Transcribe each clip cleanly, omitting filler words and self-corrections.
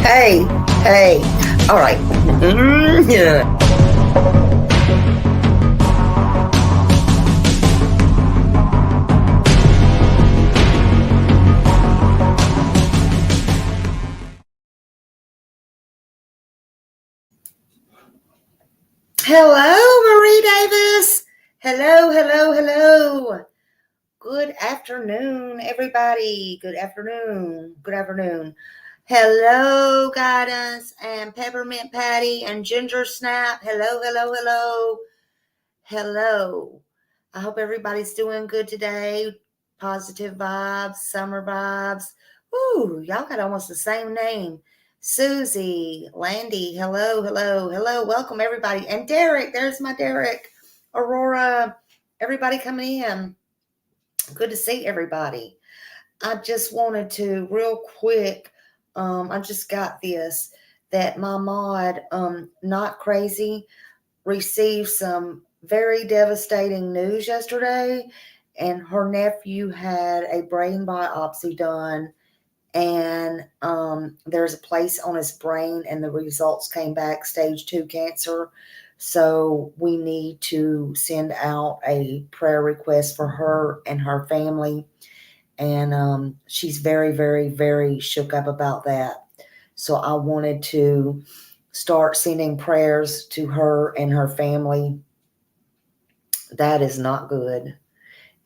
Hey. All right. Yeah. Hello, Marie Davis. Hello. Good afternoon, everybody. Good afternoon. Hello, Guidance and Peppermint Patty and Ginger Snap. Hello. I hope everybody's doing good today. Positive vibes, summer vibes. Ooh, y'all got almost the same name. Susie, Landy, hello. Welcome, everybody. And Derek, there's my Derek. Aurora, everybody coming in. Good to see everybody. I just wanted to real quick, I just got this, that my mod, Not Crazy, received some very devastating news yesterday, and her nephew had a brain biopsy done, and there's a place on his brain, and the results came back stage 2 cancer. So we need to send out a prayer request for her and her family. And she's very shook up about that. So I wanted to start sending prayers to her and her family. That is not good.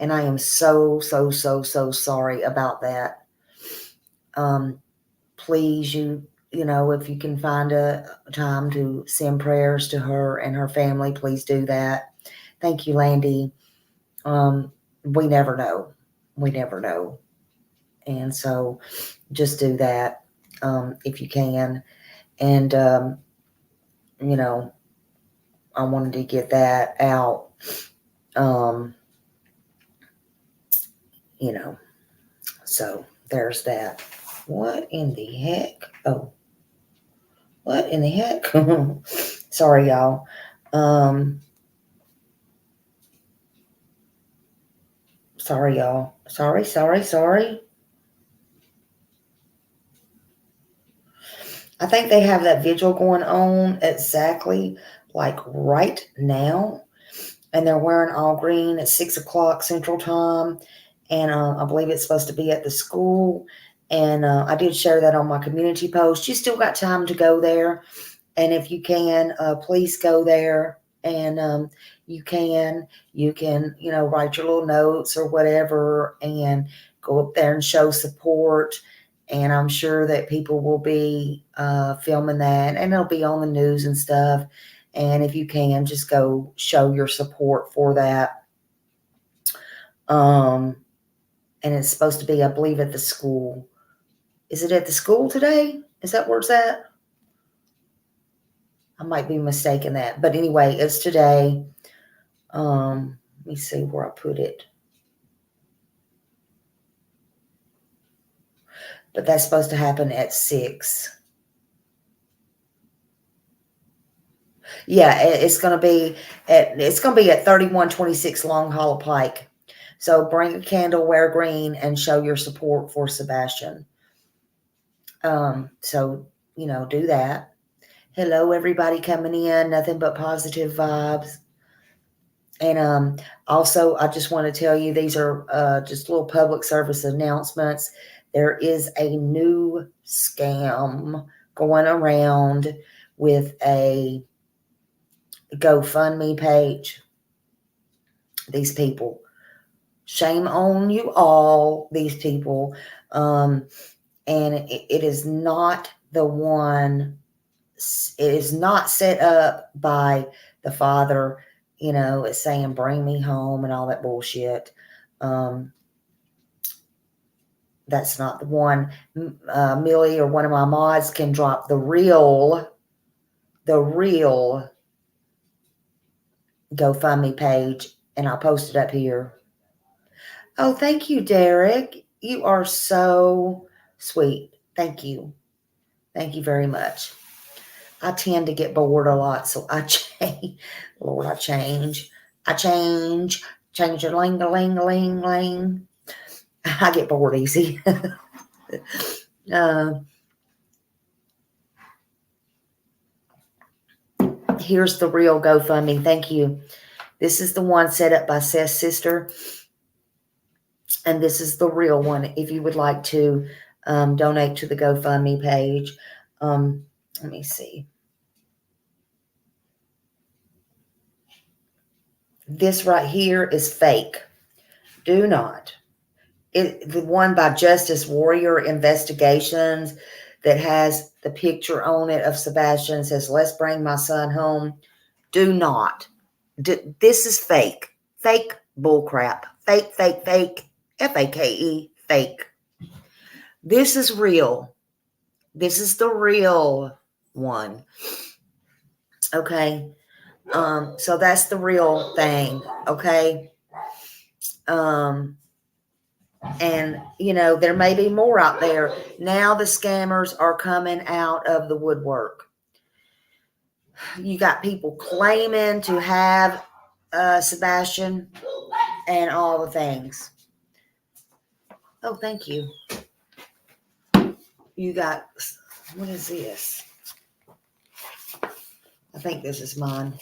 And I am so sorry about that. Please, you know, if you can find a time to send prayers to her and her family, please do that. Thank you, Landy. We never know. And so just do that if you can. And, you know, I wanted to get that out, you know, so there's that. What in the heck? Oh, what in the heck? Sorry, y'all. Sorry, y'all. Sorry. I think they have that vigil going on exactly like right now. And they're wearing all green at 6 o'clock Central Time. And I believe it's supposed to be at the school. And I did share that on my community post. You still got time to go there. And if you can, please go there. And you can, you know, write your little notes or whatever and go up there and show support. And I'm sure that people will be filming that, and it'll be on the news and stuff. And if you can, just go show your support for that. And it's supposed to be, I believe, at the school. Is it at the school today? Is that where it's at? I might be mistaken that. But anyway, it's today. Let me see where I put it. But that's supposed to happen at 6. Yeah, it's going to be at 3126 Long Hollow Pike. So bring a candle, wear green, and show your support for Sebastian. So, you know, do that. Hello, everybody coming in. Nothing but positive vibes. And also, I just want to tell you, these are just little public service announcements. There is a new scam going around with a GoFundMe page. These people, shame on you all, these people. And it is not the one, it is not set up by the father, you know, it's saying bring me home and all that bullshit. That's not the one. Millie or one of my mods can drop the real GoFundMe page, and I'll post it up here. Oh, thank you, Derek. You are so sweet. Thank you. Thank you very much. I tend to get bored a lot, so I change. Lord, I change. Change a ling. I get bored easy. Here's the real GoFundMe. Thank you. This is the one set up by Seth's sister. And this is the real one if you would like to donate to the GoFundMe page. Let me see. This right here is fake. Do not. The one by Justice Warrior Investigations that has the picture on it of Sebastian, says, "Let's bring my son home." Do not. This is fake. Fake bullcrap. Fake, fake, fake. F-A-K-E. Fake. This is real. This is the real one. Okay. So that's the real thing. Okay. And, you know, there may be more out there. Now the scammers are coming out of the woodwork. You got people claiming to have Sebastian and all the things. Oh, thank you. You got, what is this? I think this is mine.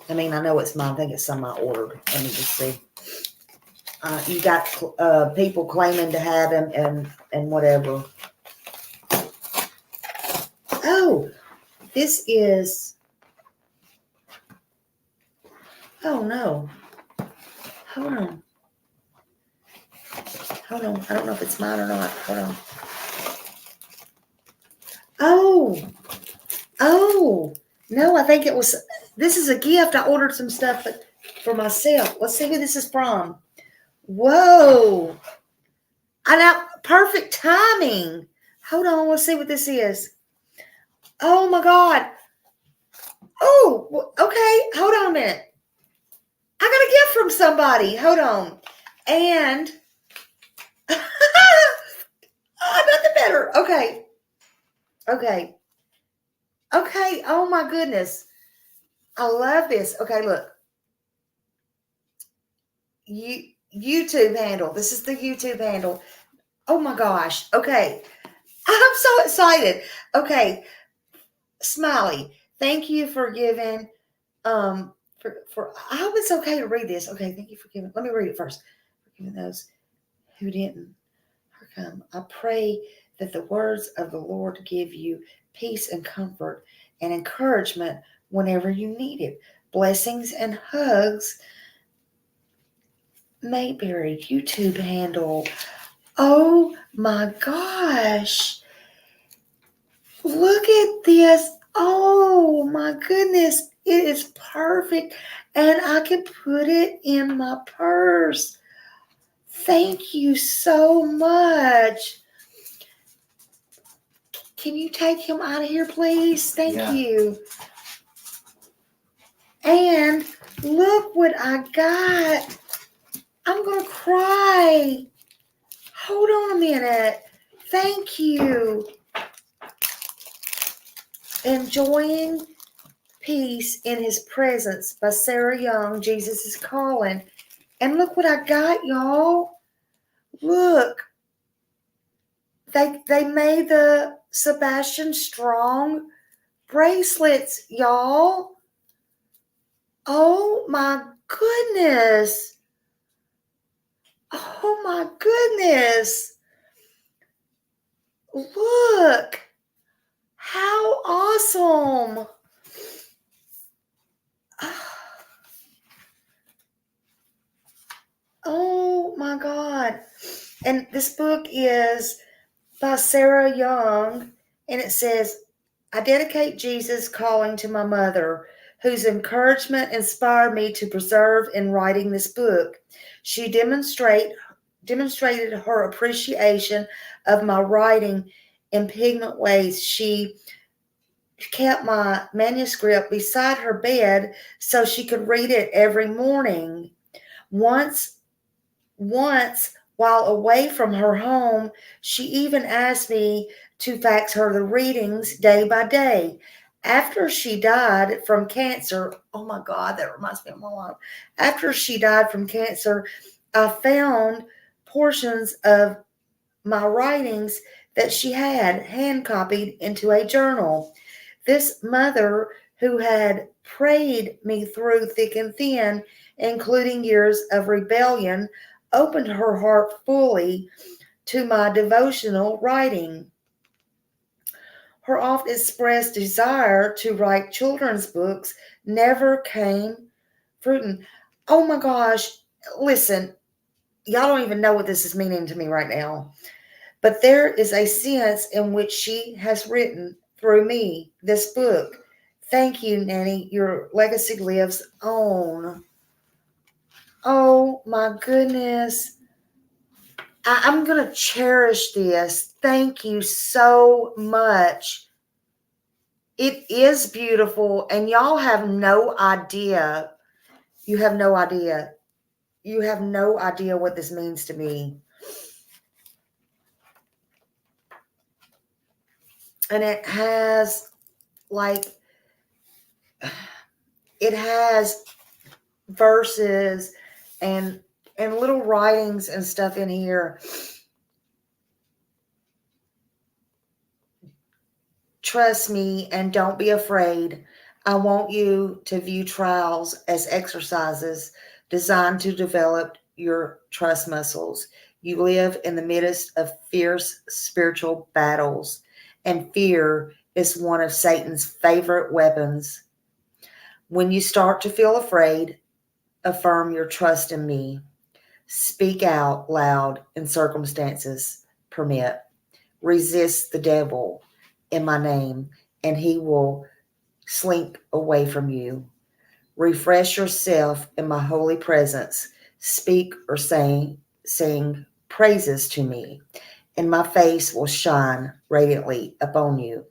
I mean, I know it's mine. I think it's some I ordered. Let me just see. You got people claiming to have him and whatever. Oh, this is. Oh no. Hold on. Hold on. I don't know if it's mine or not. Hold on. Oh. No, I think it was. This is a gift. I ordered some stuff for myself. Let's see who this is from. Whoa. I know. Perfect timing. Hold on. Let's see what this is. Oh my God. Oh, okay. Hold on a minute. I got a gift from somebody. Hold on. And nothing better. Okay. Oh my goodness. I love this. Okay, look. YouTube handle. This is the YouTube handle. Oh my gosh. Okay. I'm so excited. Okay. Smiley. Thank you for giving for I hope it's okay to read this. Okay, thank you for giving. Let me read it first. For giving those who didn't come. I pray that the words of the Lord give you peace and comfort and encouragement whenever you need it. Blessings and hugs. Mayberry YouTube handle. Oh my gosh. Look at this. Oh my goodness. It is perfect. And I can put it in my purse. Thank you so much. Can you take him out of here, please? Thank you. And look what I got. I'm going to cry. Hold on a minute. Thank you. Enjoying Peace in His Presence by Sarah Young. Jesus is Calling. And look what I got, y'all. Look. They made the Sebastian Strong bracelets, y'all. Oh my goodness. Oh my goodness. Look. How awesome. Oh my God. And this book is by Sarah Young, and it says, I dedicate Jesus Calling to my mother, whose encouragement inspired me to persevere in writing this book. She demonstrated her appreciation of my writing in poignant ways. She kept my manuscript beside her bed so she could read it every morning. Once, while away from her home, she even asked me to fax her the readings day by day. After she died from cancer, oh my God, that reminds me of my mom. After she died from cancer, I found portions of my writings that she had hand copied into a journal. This mother who had prayed me through thick and thin, including years of rebellion, opened her heart fully to my devotional writing. Her oft expressed desire to write children's books never came fruiting. Oh my gosh, listen, y'all don't even know what this is meaning to me right now. But there is a sense in which she has written through me this book. Thank you, Nanny. Your legacy lives on. Oh my goodness. I'm going to cherish this. Thank you so much. It is beautiful, and y'all have no idea. You have no idea. You have no idea what this means to me. And it has, like, it has verses and little writings and stuff in here. Trust me and don't be afraid. I want you to view trials as exercises designed to develop your trust muscles. You live in the midst of fierce spiritual battles, and fear is one of Satan's favorite weapons. When you start to feel afraid, affirm your trust in me. Speak out loud in circumstances permit. Resist the devil in my name, and he will slink away from you. Refresh yourself in my holy presence. Speak or sing praises to me, and my face will shine radiantly upon you.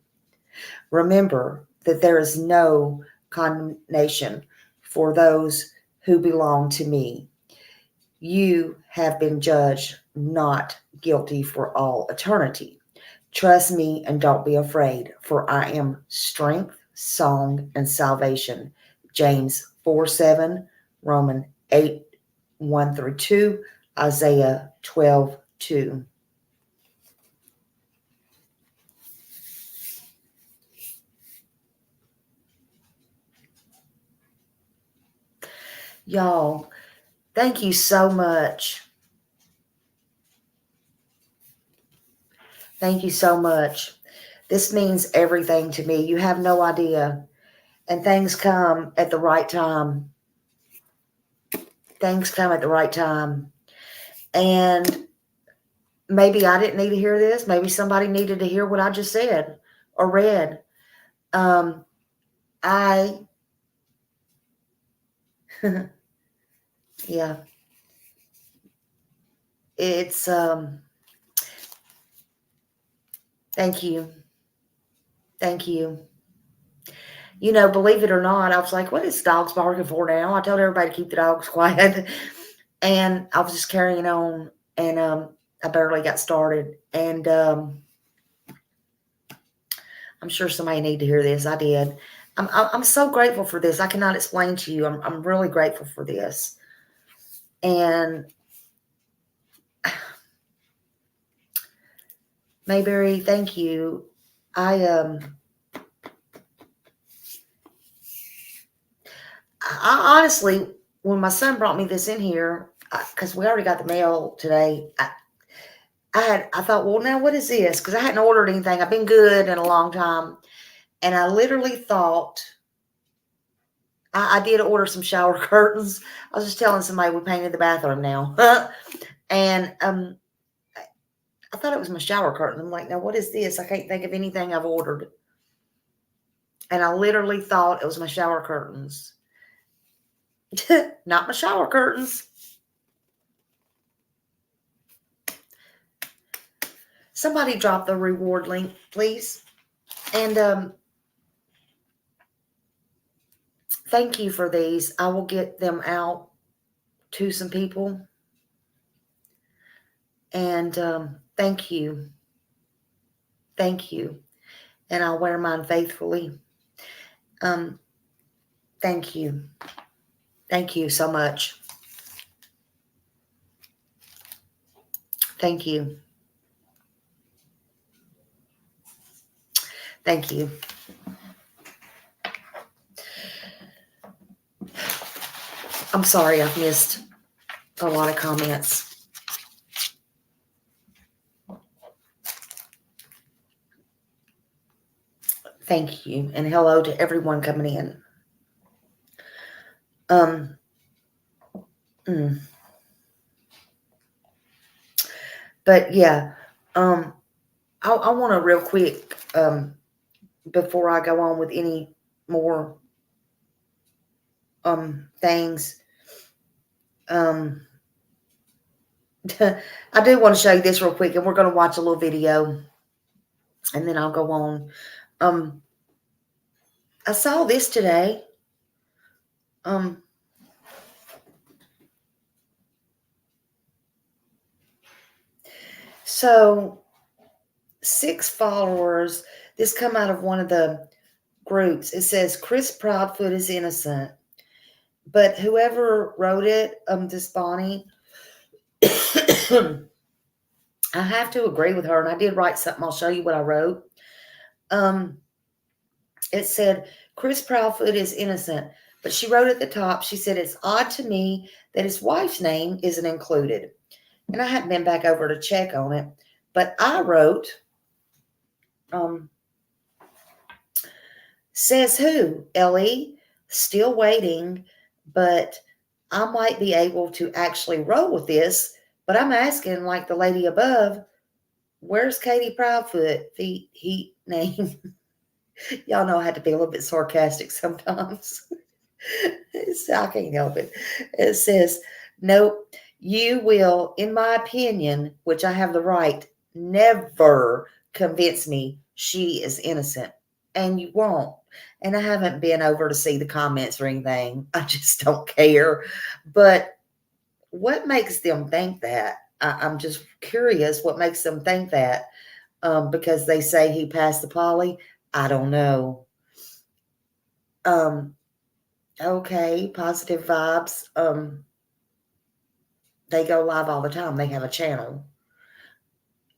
Remember that there is no condemnation for those who belong to me. You have been judged not guilty for all eternity. Trust me and don't be afraid, for I am strength, song, and salvation. James 4:7, Romans 8:1-2, Isaiah 12:2. Y'all, thank you so much. Thank you so much. This means everything to me. You have no idea. And things come at the right time. Things come at the right time. And maybe I didn't need to hear this. Maybe somebody needed to hear what I just said or read. Yeah. It's, thank you. Thank you. You know, believe it or not, I was like, what is dogs barking for now? I told everybody to keep the dogs quiet. And I was just carrying on, and I barely got started. And I'm sure somebody needed to hear this. I did. I'm so grateful for this. I cannot explain to you. I'm really grateful for this. And Mayberry, thank you. I honestly, when my son brought me this in here, because we already got the mail today, I thought, well, now what is this? Because I hadn't ordered anything. I've been good in a long time. And I literally thought, I did order some shower curtains. I was just telling somebody we painted the bathroom now. And I thought it was my shower curtain. I'm like, now what is this? I can't think of anything I've ordered. And I literally thought it was my shower curtains. Not my shower curtains. Somebody drop the reward link, please. And thank you for these. I will get them out to some people. And thank you. Thank you. And I'll wear mine faithfully. Thank you. Thank you so much. Thank you. Thank you. I'm sorry I've missed a lot of comments. Thank you. And hello to everyone coming in. But yeah, I want to real quick, before I go on with any more things, I do want to show you this real quick, and we're going to watch a little video, and then I'll go on. I saw this today. So 6 followers, this come out of one of the groups. It says Chris Proudfoot is innocent, but whoever wrote it, this Bonnie, I have to agree with her, and I did write something. I'll show you what I wrote. It said Chris Proudfoot is innocent, but she wrote at the top, she said, it's odd to me that his wife's name isn't included. And I hadn't been back over to check on it, but I wrote, says who? Ellie, still waiting, but I might be able to actually roll with this. But I'm asking, like the lady above, where's Katie Proudfoot? He name. Y'all know I had to be a little bit sarcastic sometimes. I can't help it. It says, nope, you will, in my opinion, which I have the right, never convince me she is innocent. And you won't. And I haven't been over to see the comments or anything. I just don't care. But what makes them think that? I'm just curious what makes them think that. Because they say he passed the poly. I don't know. Okay, positive vibes. They go live all the time. They have a channel.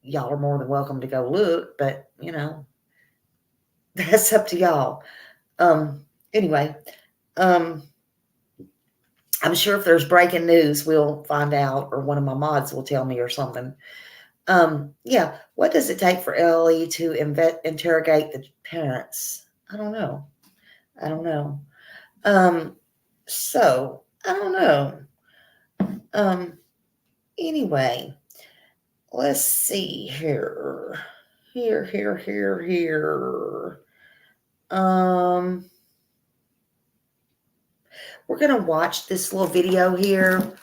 Y'all are more than welcome to go look, but you know, that's up to y'all. Anyway, I'm sure if there's breaking news, we'll find out, or one of my mods will tell me or something. Yeah, what does it take for Ellie to interrogate the parents? I don't know. So I don't know. Anyway, let's see here. Here. We're going to watch this little video here.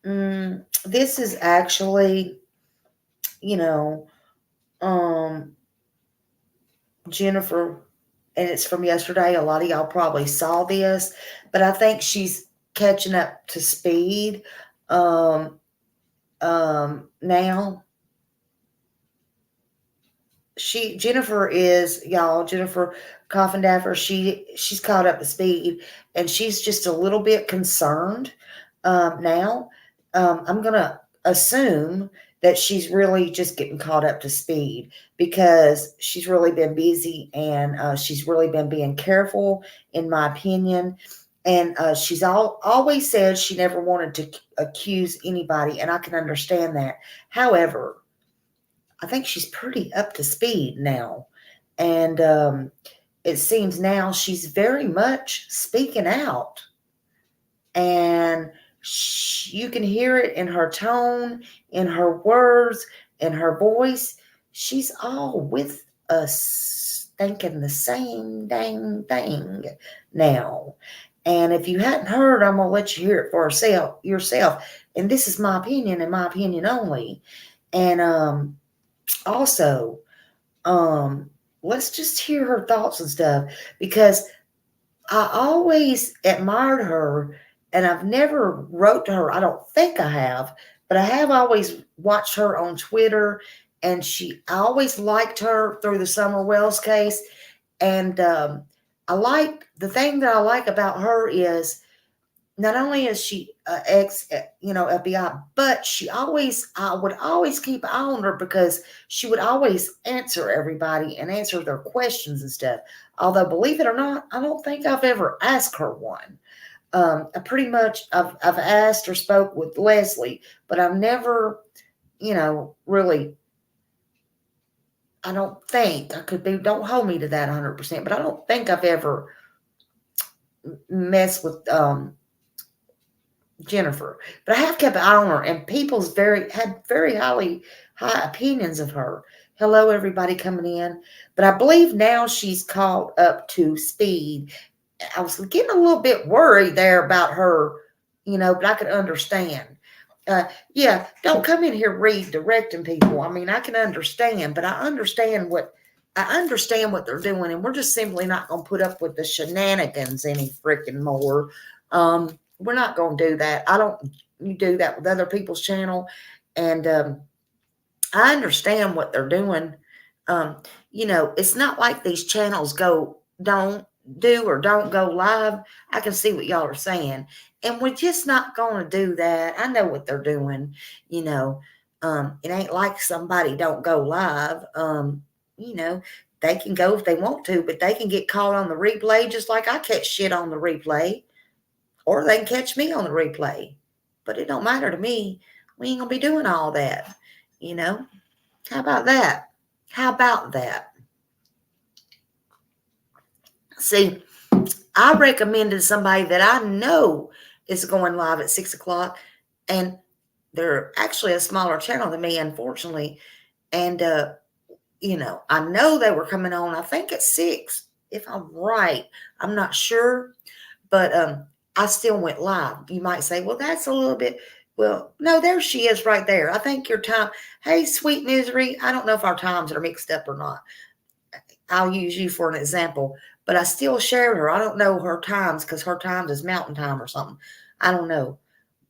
This is actually, Jennifer, and it's from yesterday. A lot of y'all probably saw this, but I think she's catching up to speed now. Jennifer Coffindaffer, she's caught up to speed, and she's just a little bit concerned now. I'm gonna assume that she's really just getting caught up to speed because she's really been busy, and she's really been being careful, in my opinion. And she's always said she never wanted to accuse anybody, and I can understand that. However, I think she's pretty up to speed now. And it seems now she's very much speaking out. And you can hear it in her tone, in her words, in her voice. She's all with us, thinking the same dang thing now. And if you hadn't heard, I'm going to let you hear it for yourself. And this is my opinion, and my opinion only. And also, let's just hear her thoughts and stuff, because I always admired her, and I've never wrote to her. I don't think I have, but I have always watched her on Twitter, and I always liked her through the Summer Wells case. And the thing that I like about her is not only is she ex, FBI, but I would always keep an eye on her because she would always answer everybody and answer their questions and stuff. Although, believe it or not, I don't think I've ever asked her one. I pretty much, I've asked or spoke with Leslie, but I've never, really, I don't think I could be, don't hold me to that 100%, but I don't think I've ever messed with, Jennifer, but I have kept an eye on her, and people's had very high opinions of her. Hello, everybody coming in, but I believe now she's caught up to speed. I was getting a little bit worried there about her, but I could understand. Yeah, don't come in here redirecting people. I mean, I can understand, but I understand what they're doing, and we're just simply not going to put up with the shenanigans any freaking more. We're not going to do that. You do that with other people's channel, and I understand what they're doing. It's not like these channels don't go live. I can see what y'all are saying, and we're just not going to do that. I know what they're doing. It ain't like somebody don't go live. They can go if they want to, but they can get caught on the replay just like I catch shit on the replay. Or they can catch me on the replay. But it don't matter to me. We ain't going to be doing all that. How about that? How about that? See, I recommended somebody that I know is going live at 6 o'clock. And they're actually a smaller channel than me, unfortunately. And, I know they were coming on, I think at 6, if I'm right. I'm not sure. But, I still went live. You might say, well, that's a little bit, well, no, there she is right there. I think your time, hey, sweet misery. I don't know if our times are mixed up or not. I'll use you for an example, but I still shared her. I don't know her times because her times is mountain time or something. I don't know.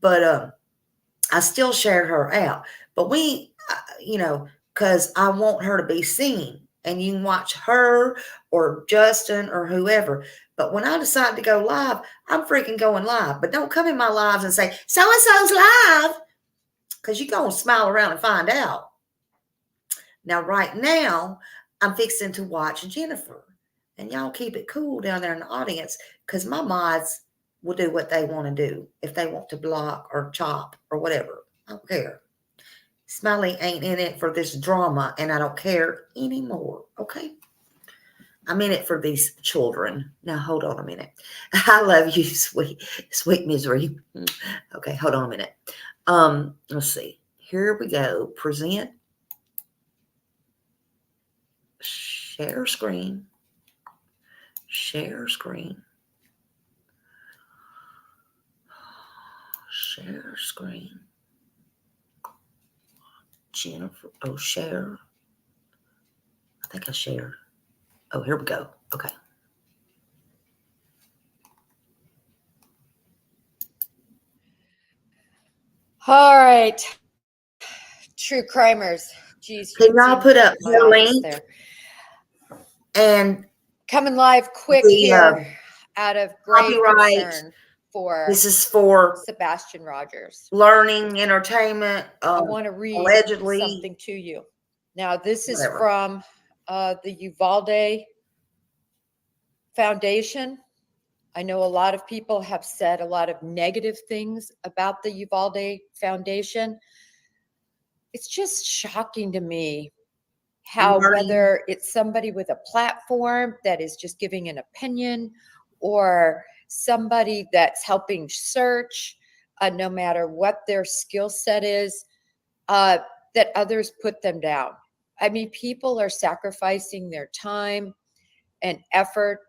But I still shared her out. But because I want her to be seen. And you can watch her or Justin or whoever. But when I decide to go live, I'm freaking going live. But don't come in my lives and say, so-and-so's live. Because you're going to smile around and find out. Now, right now, I'm fixing to watch Jennifer. And y'all keep it cool down there in the audience. Because my mods will do what they want to do. If they want to block or chop or whatever. I don't care. Smiley ain't in it for this drama, and I don't care anymore, okay? I'm in it for these children. Now, hold on a minute. I love you, sweet misery. Okay, hold on a minute. Let's see. Here we go. Present. Share screen. Share screen. Share screen. Jennifer. Oh, share. I think I shared. Oh, here we go. Okay. All right. True crimers. Geez. Can y'all put up the link? There. And coming live quick here out of great concern for this is for Sebastian Rogers. Learning, entertainment. I want to read allegedly something to you. Now, this is from the Uvalde Foundation. I know a lot of people have said a lot of negative things about the Uvalde Foundation. It's just shocking to me how whether it's somebody with a platform that is just giving an opinion or somebody that's helping search, no matter what their skill set is, that others put them down. I mean, people are sacrificing their time and effort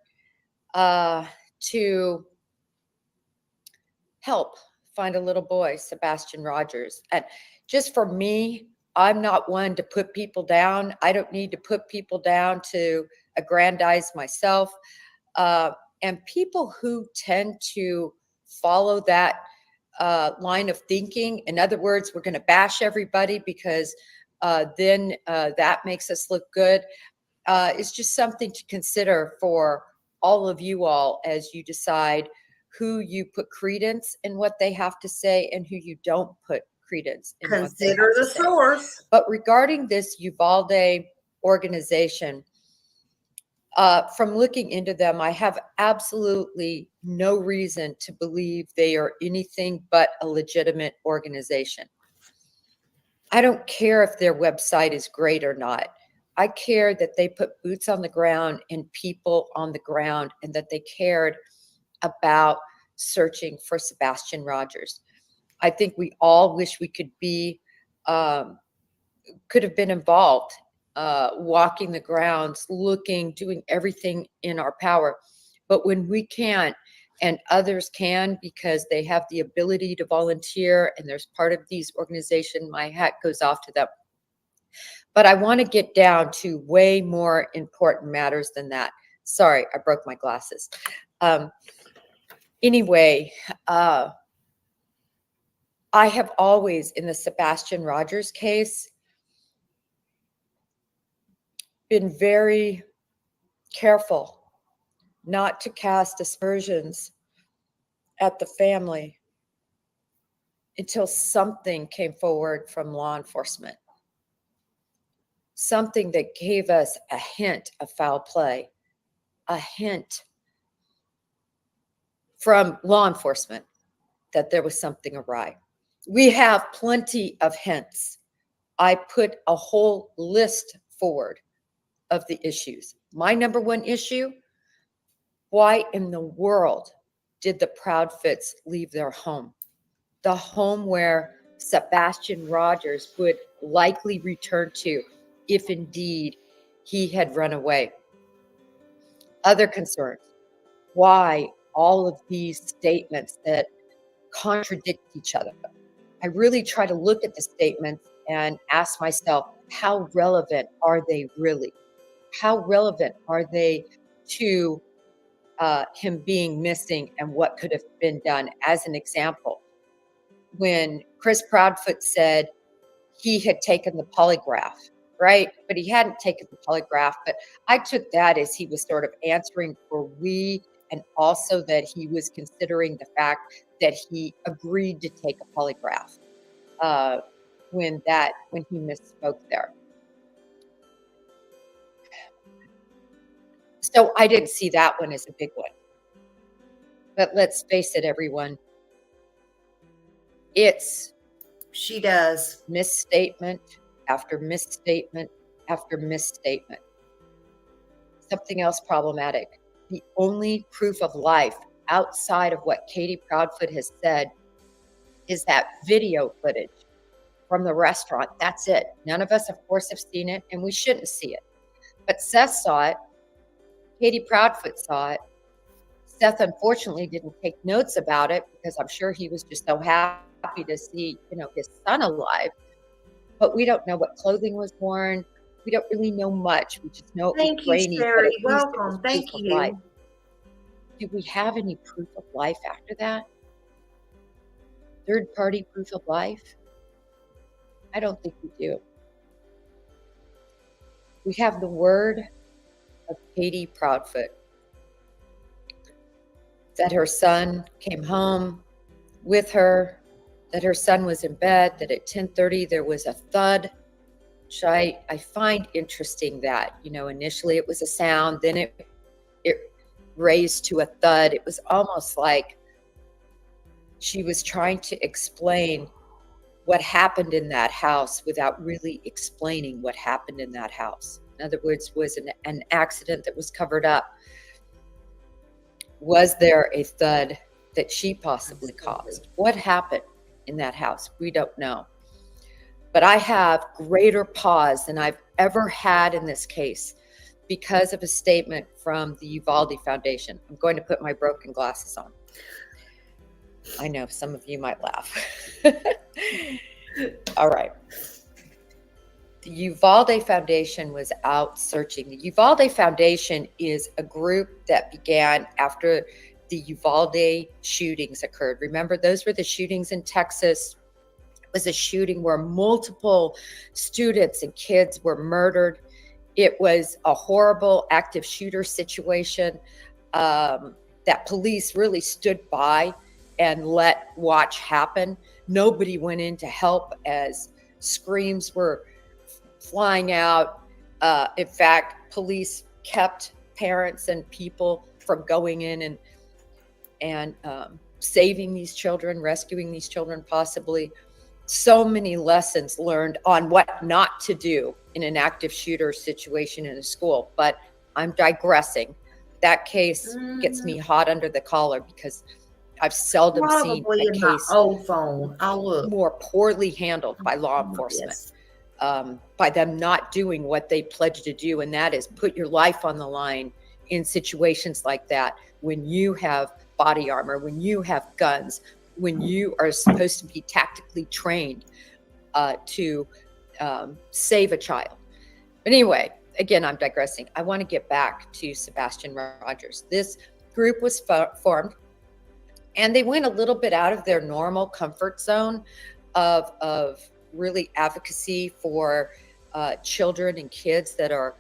to help find a little boy, Sebastian Rogers. And just for me, I'm not one to put people down. I don't need to put people down to aggrandize myself. And people who tend to follow that line of thinking, in other words, we're going to bash everybody because then that makes us look good, is just something to consider for all of you all as you decide who you put credence in what they have to say and who you don't put credence in what they Consider have the to say. source. But regarding this Uvalde organization, from looking into them, I have absolutely no reason to believe they are anything but a legitimate organization. I don't care if their website is great or not. I care that they put boots on the ground and people on the ground, and that they cared about searching for Sebastian Rogers. I think we all wish we could have been involved, walking the grounds, looking, doing everything in our power. But when we can't, and others can because they have the ability to volunteer and there's part of these organizations, my hat goes off to them. But I want to get down to way more important matters than that. Sorry, I broke my glasses. Anyway, I have always, in the Sebastian Rogers case, been very careful not to cast aspersions at the family until something came forward from law enforcement. Something that gave us a hint of foul play, a hint from law enforcement that there was something awry. We have plenty of hints. I put a whole list forward of the issues. My number one issue, why in the world did the Proudfits leave their home? The home where Sebastian Rogers would likely return to if indeed he had run away. Other concerns, why all of these statements that contradict each other? I really try to look at the statements and ask myself, how relevant are they really? How relevant are they to him being missing and what could have been done? As an example, when Chris Proudfoot said he had taken the polygraph, right? But he hadn't taken the polygraph. But I took that as he was sort of answering for we, and also that he was considering the fact that he agreed to take a polygraph when he misspoke there. So I didn't see that one as a big one. But let's face it, everyone. She does. Misstatement after misstatement after misstatement. Something else problematic. The only proof of life outside of what Katie Proudfoot has said is that video footage from the restaurant. That's it. None of us, of course, have seen it, and we shouldn't see it. But Seth saw it. Katie Proudfoot saw it. Seth, unfortunately, didn't take notes about it because I'm sure he was just so happy to see, his son alive. But we don't know what clothing was worn. We don't really know much. We just know it was grainy. Sherry. But at least it was Welcome. proof Thank of you. life. Do we have any proof of life after that? Third-party proof of life? I don't think we do. We have the word of Katie Proudfoot that her son came home with her, that her son was in bed, that at 10:30 there was a thud, which I find interesting that, initially it was a sound, then it raised to a thud. It was almost like she was trying to explain what happened in that house without really explaining what happened in that house. In other words, was an accident that was covered up. Was there a thud that she possibly caused? What happened in that house? We don't know. But I have greater pause than I've ever had in this case because of a statement from the Uvalde Foundation. I'm going to put my broken glasses on. I know some of you might laugh. All right. The Uvalde Foundation was out searching. The Uvalde Foundation is a group that began after the Uvalde shootings occurred. Remember, those were the shootings in Texas. It was a shooting where multiple students and kids were murdered. It was a horrible active shooter situation. that police really stood by and let watch happen. Nobody went in to help as screams were flying out. In fact, police kept parents and people from going in and saving these children, rescuing these children possibly. So many lessons learned on what not to do in an active shooter situation in a school. But I'm digressing. That case gets me hot under the collar because I've seldom seen Probably a in my case old phone. I'll look. more poorly handled by law enforcement, by them not doing what they pledged to do, and that is put your life on the line in situations like that when you have body armor, when you have guns, when you are supposed to be tactically trained to save a child. But anyway, again, I'm digressing. I want to get back to Sebastian Rogers. This group was formed, and they went a little bit out of their normal comfort zone of really advocacy for children and kids that are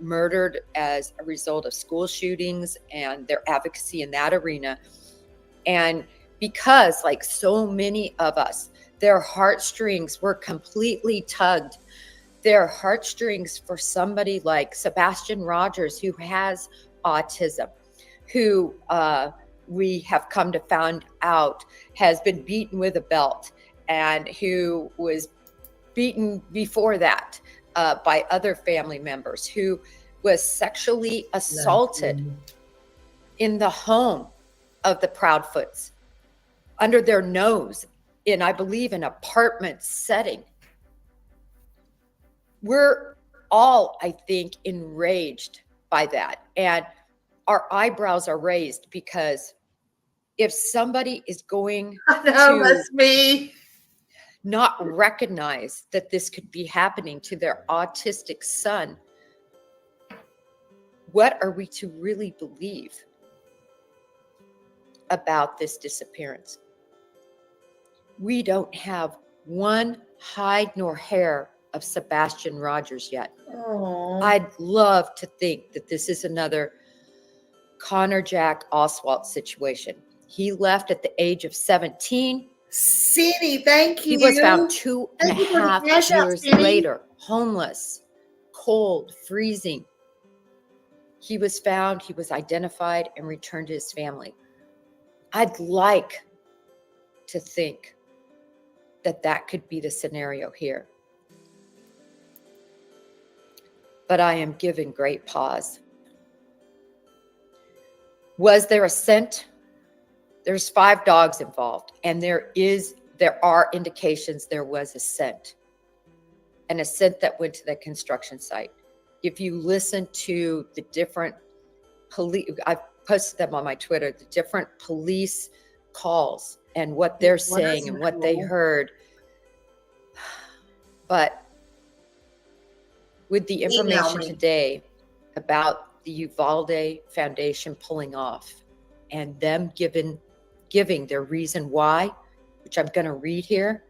murdered as a result of school shootings, and their advocacy in that arena. And because, like so many of us, their heartstrings were completely tugged. Their heartstrings for somebody like Sebastian Rogers, who has autism, who we have come to find out has been beaten with a belt, and who was beaten before that by other family members, who was sexually assaulted in the home of the Proudfoots, under their nose, in, I believe, an apartment setting. We're all, I think, enraged by that. And our eyebrows are raised because if somebody is going That's me. Not recognize that this could be happening to their autistic son, what are we to really believe about this disappearance? We don't have one hide nor hair of Sebastian Rogers yet. Aww. I'd love to think that this is another Connor Jack Oswalt situation. He left at the age of 17. City, thank you. He was found 2.5 years later, homeless, cold, freezing. He was found, he was identified, and returned to his family. I'd like to think that that could be the scenario here. But I am given great pause. Was there a scent? There's 5 dogs involved, and there are indications there was a scent, and a scent that went to the construction site. If you listen to the different police, I've posted them on my Twitter, the different police calls and what they're saying and what they heard. But with the information today about the Uvalde Foundation pulling off and them giving their reason why, which I'm going to read here,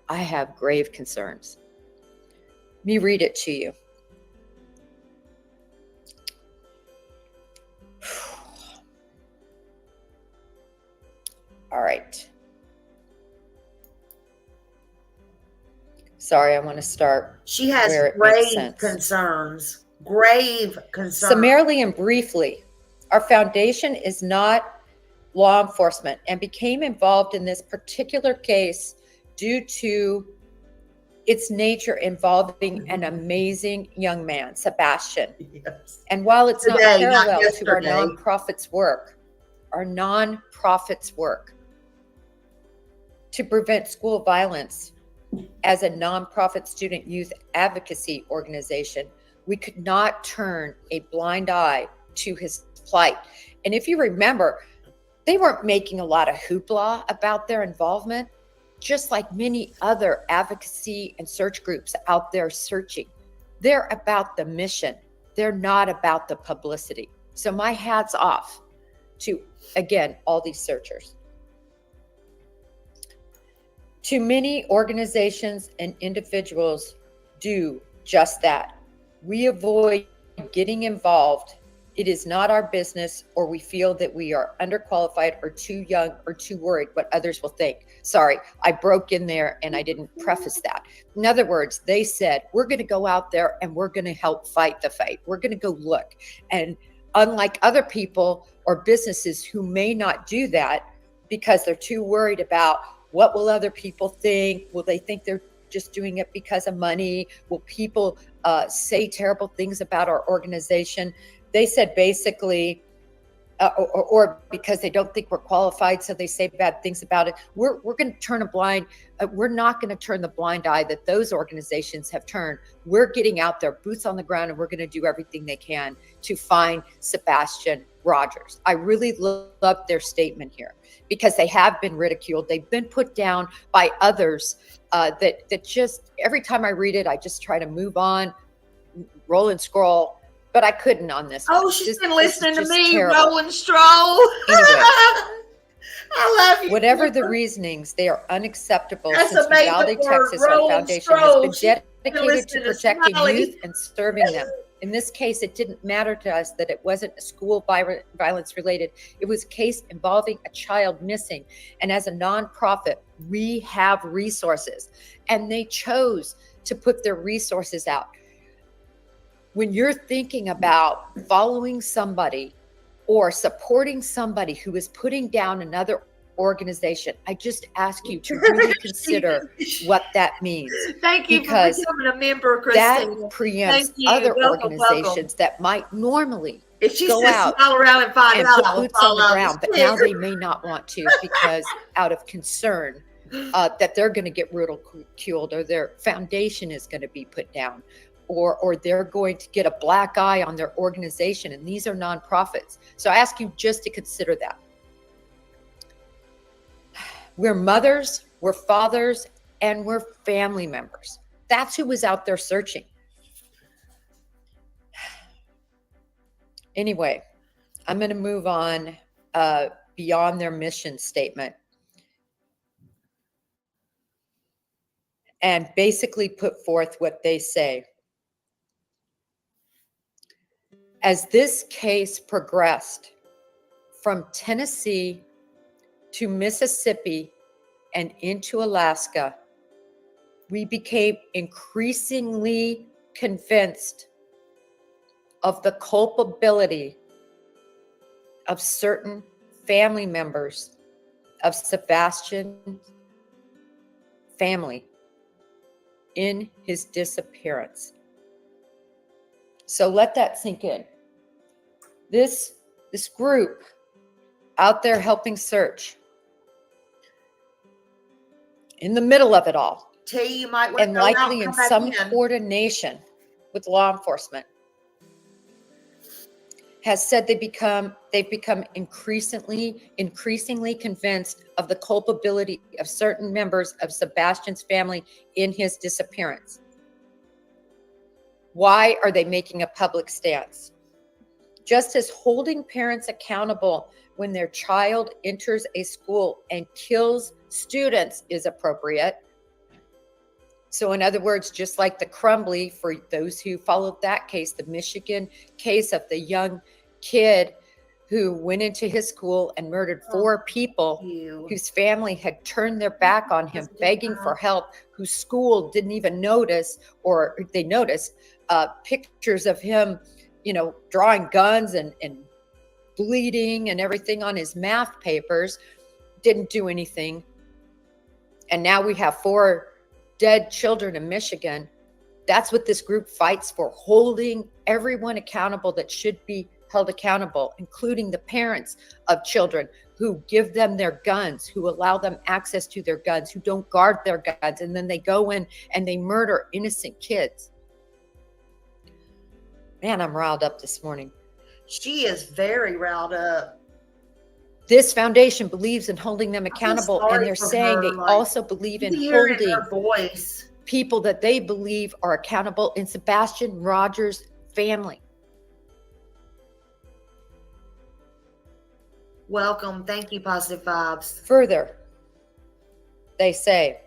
I have grave concerns. Let me read it to you. All right. Sorry, I want to start. She has grave concerns. Grave concerns. Summarily and briefly, our foundation is not law enforcement and became involved in this particular case due to its nature involving an amazing young man, Sebastian. Yes. And while it's not parallel to our nonprofit's work to prevent school violence as a nonprofit student youth advocacy organization, we could not turn a blind eye to his plight. And if you remember, they weren't making a lot of hoopla about their involvement, just like many other advocacy and search groups out there searching. They're about the mission. They're not about the publicity. So my hat's off to, again, all these searchers. Too many organizations and individuals do just that. We avoid getting involved It is not our business, or we feel that we are underqualified or too young or too worried what others will think. Sorry, I broke in there and I didn't preface that. In other words, they said, we're going to go out there and we're going to help fight the fight. We're going to go look. And unlike other people or businesses who may not do that because they're too worried about what will other people think? Will they think they're just doing it because of money? Will people say terrible things about our organization? They said basically, or because they don't think we're qualified, so they say bad things about it. We're going to turn a blind. We're not going to turn the blind eye that those organizations have turned. We're getting out there, boots on the ground, and we're going to do everything they can to find Sebastian Rogers. I really love their statement here because they have been ridiculed. They've been put down by others that just every time I read it, I just try to move on, roll and scroll. But I couldn't on this. Oh, she's been listening to me, terrible. roll and stroll. Anyway, I love you. Whatever the reasonings, they are unacceptable. That's since amazing Uvalde, word, Texas, our roll and foundation has been stroll. dedicated to protecting Smiley. youth and serving them. In this case, it didn't matter to us that it wasn't a school violence related. It was a case involving a child missing. And as a nonprofit, we have resources. And they chose to put their resources out. When you're thinking about following somebody or supporting somebody who is putting down another organization, I just ask you to really consider what that means. Thank you because for becoming a member, that Christina. preempts you. other Welcome, organizations that might normally If she go says out smile around and find and out, put I will boots on fall the out. ground, but now they may not want to because out of concern that they're going to get ridiculed, or their foundation is going to be put down, or they're going to get a black eye on their organization. And these are nonprofits. So I ask you just to consider that. We're mothers, we're fathers, and we're family members. That's who was out there searching. Anyway, I'm going to move on beyond their mission statement and basically put forth what they say. As this case progressed from Tennessee to Mississippi and into Alaska, we became increasingly convinced of the culpability of certain family members of Sebastian's family in his disappearance. So let that sink in. This group out there helping search, in the middle of it all, You might want and to go out likely and in come some back in. coordination with law enforcement, has said they've become increasingly convinced of the culpability of certain members of Sebastian's family in his disappearance. Why are they making a public stance? Just as holding parents accountable when their child enters a school and kills students is appropriate. So in other words, just like the Crumbly, for those who followed that case, the Michigan case of the young kid who went into his school and murdered 4 people whose family had turned their back on him, begging for help, whose school didn't even notice, or they noticed pictures of him, drawing guns and bleeding and everything on his math papers, didn't do anything. And now we have 4 dead children in Michigan. That's what this group fights for, holding everyone accountable that should be held accountable, including the parents of children who give them their guns, who allow them access to their guns, who don't guard their guns, and then they go in and they murder innocent kids. Man, I'm riled up this morning. She is very riled up. This foundation believes in holding them accountable, and they're saying they also believe in holding voice. people that they believe are accountable in Sebastian Rogers' family. Welcome. Thank you, Positive Vibes. Further, they say,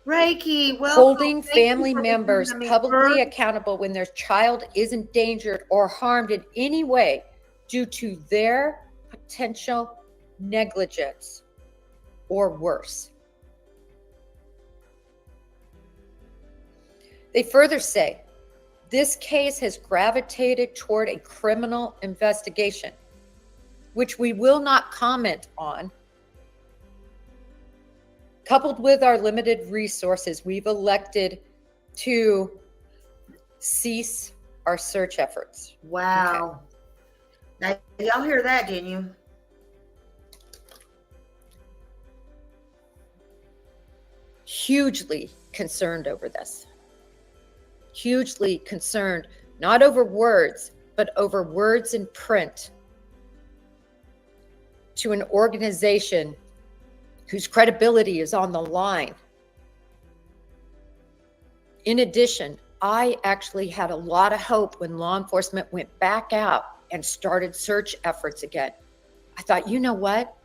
Reiki, welcome. Holding Thank you family for members becoming a publicly member. accountable when their child is endangered or harmed in any way due to their potential negligence or worse. They further say, this case has gravitated toward a criminal investigation, which we will not comment on. Coupled with our limited resources, we've elected to cease our search efforts. Wow. Okay. Now, y'all hear that, didn't you? Hugely concerned over this. Hugely concerned, not over words, but over words in print to an organization whose credibility is on the line. In addition, I actually had a lot of hope when law enforcement went back out and started search efforts again. I thought, you know what?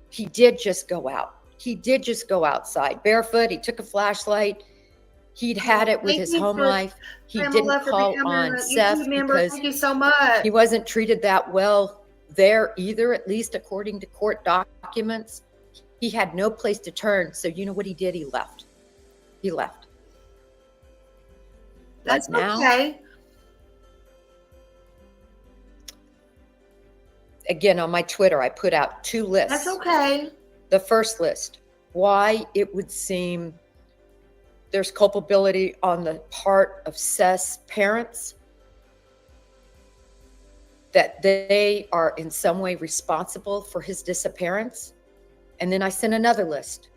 He did just go out. He did just go outside barefoot. He took a flashlight. He'd had it with his home life. He didn't call on Seth because thank you so much. He wasn't treated that well there either, at least according to court documents. He had no place to turn. So you know what he did? He left. He left. That's but now, okay. Again, on my Twitter, I put out 2 lists. That's okay. The first list, why it would seem there's culpability on the part of Seth's parents, that they are in some way responsible for his disappearance. And then I sent another list,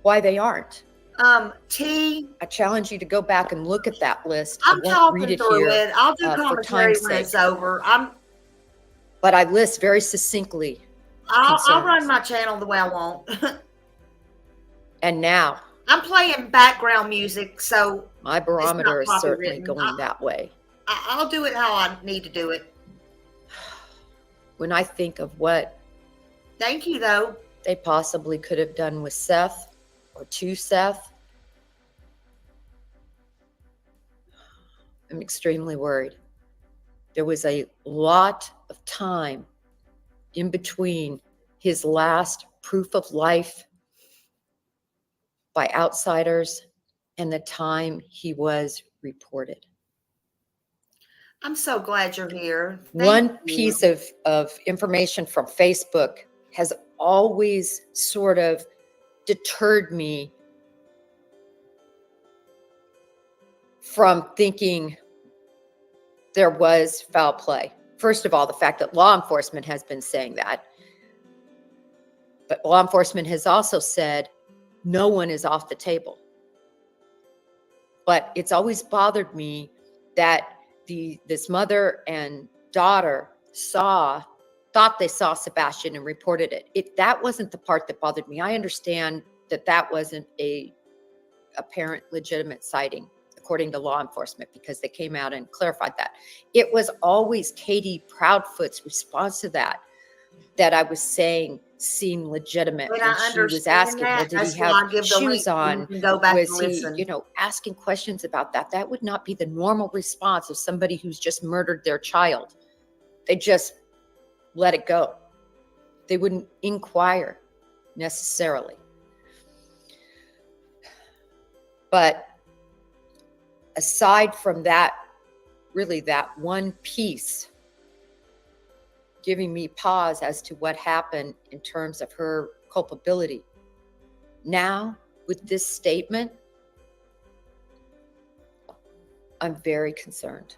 why they aren't. T. I challenge you to go back and look at that list. I'm talking read it through here, it. I'll do for commentary time's when it's sake. over. But I list very succinctly. I'll run my channel the way I want. And now I'm playing background music, so my barometer is certainly copywritten. going that way. I'll do it how I need to do it. When I think of what Thank you, though. they possibly could have done with Seth or to Seth, I'm extremely worried. There was a lot of time in between his last proof of life by outsiders and the time he was reported. I'm so glad you're here. One piece of information from Facebook has always sort of deterred me from thinking there was foul play. First of all, the fact that law enforcement has been saying that. But law enforcement has also said no one is off the table. But it's always bothered me that this mother and daughter thought they saw Sebastian and reported it. That wasn't the part that bothered me. I understand that wasn't a apparent legitimate sighting, according to law enforcement, because they came out and clarified that. It was always Katie Proudfoot's response to that I was saying seemed legitimate. And when she was asking, well, did he have shoes on? Was he, asking questions about that? That would not be the normal response of somebody who's just murdered their child. They just let it go. They wouldn't inquire necessarily. But aside from that, really that one piece giving me pause as to what happened in terms of her culpability. Now, with this statement, I'm very concerned.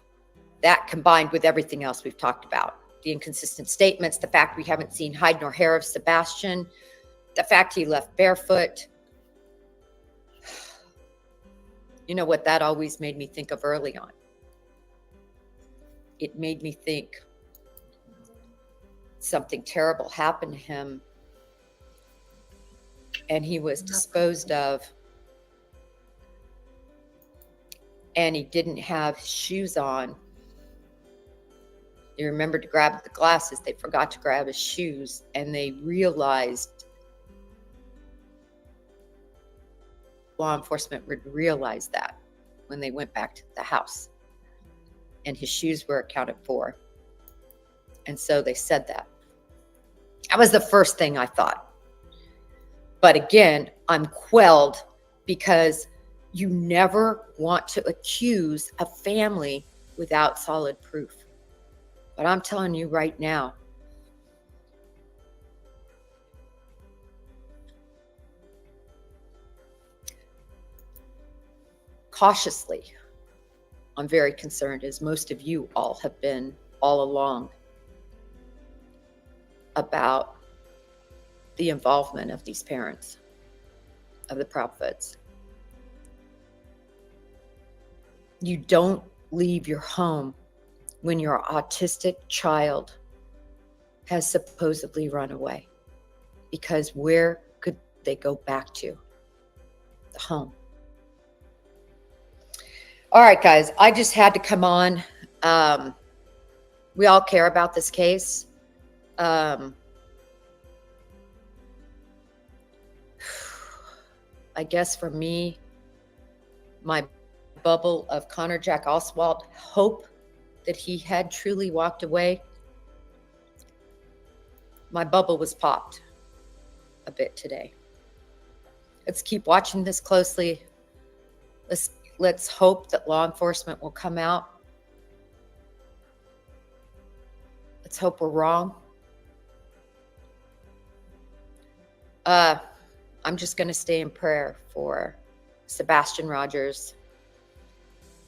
That combined with everything else we've talked about, the inconsistent statements, the fact we haven't seen hide nor hair of Sebastian, the fact he left barefoot. You know what that always made me think of early on? It made me think something terrible happened to him and he was disposed of and he didn't have shoes on. They remembered to grab the glasses. They forgot to grab his shoes and they realized law enforcement would realize that when they went back to the house and his shoes were accounted for. And so they said that. That was the first thing I thought. But again, I'm quelled because you never want to accuse a family without solid proof. But I'm telling you right now, cautiously, I'm very concerned, as most of you all have been all along, about the involvement of these parents, of the Proudfoots. You don't leave your home when your autistic child has supposedly run away, because where could they go back to? The home. All right, guys, I just had to come on. We all care about this case. I guess for me, my bubble of Connor Jack Oswald hope that he had truly walked away, my bubble was popped a bit today. Let's keep watching this closely. Let's hope that law enforcement will come out. Let's hope we're wrong. I'm just going to stay in prayer for Sebastian Rogers,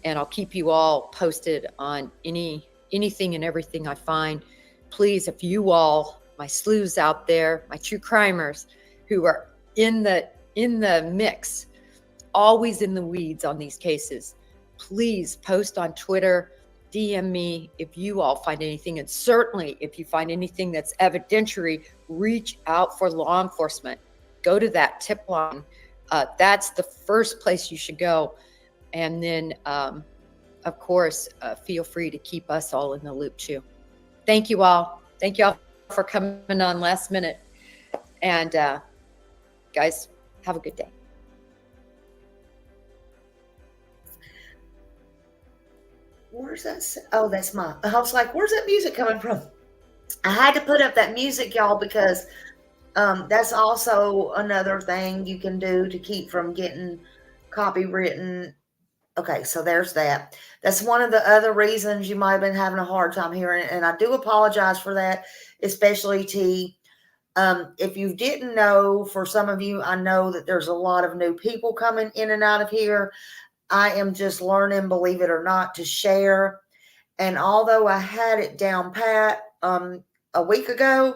and I'll keep you all posted on anything and everything I find. Please, if you all, my sleuths out there, my true crimers who are in the mix, always in the weeds on these cases, please post on Twitter, DM me if you all find anything. And certainly if you find anything that's evidentiary, reach out for law enforcement. Go to that tip line. That's the first place you should go. And then, of course, feel free to keep us all in the loop too. Thank you all. Thank you all for coming on last minute. And guys, have a good day. Where's that? Oh, that's my. I was like, where's that music coming from? I had to put up that music, y'all, because that's also another thing you can do to keep from getting copywritten. Okay, so there's that. That's one of the other reasons you might have been having a hard time hearing it, and I do apologize for that, especially T. If you didn't know, for some of you, I know that there's a lot of new people coming in and out of here. I am just learning, believe it or not, to share. And although I had it down pat a week ago,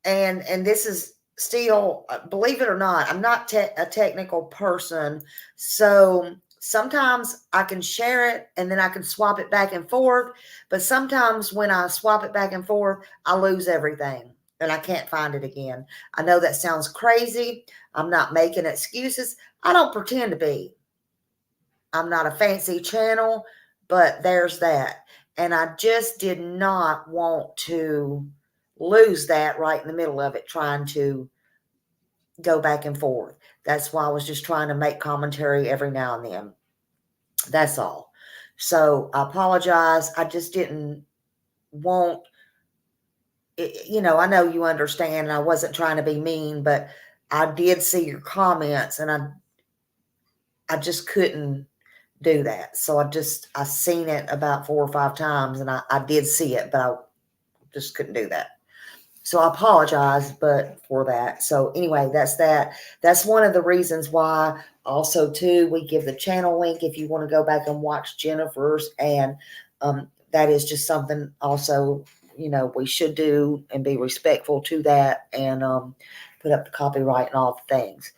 and this is still, believe it or not, I'm not a technical person. So sometimes I can share it and then I can swap it back and forth. But sometimes when I swap it back and forth, I lose everything and I can't find it again. I know that sounds crazy. I'm not making excuses. I don't pretend to be. I'm not a fancy channel, but there's that. And I just did not want to lose that right in the middle of it, trying to go back and forth. That's why I was just trying to make commentary every now and then. That's all. So I apologize. I just didn't want, you know, I know you understand. I wasn't trying to be mean, but I did see your comments and I just couldn't do that. So I seen it about 4 or 5 times and I did see it, but I just couldn't do that. So I apologize, but for that. So anyway, that's that. That's one of the reasons why also too, we give the channel link if you want to go back and watch Jennifer's. And that is just something also, you know, we should do and be respectful to that and put up the copyright and all the things.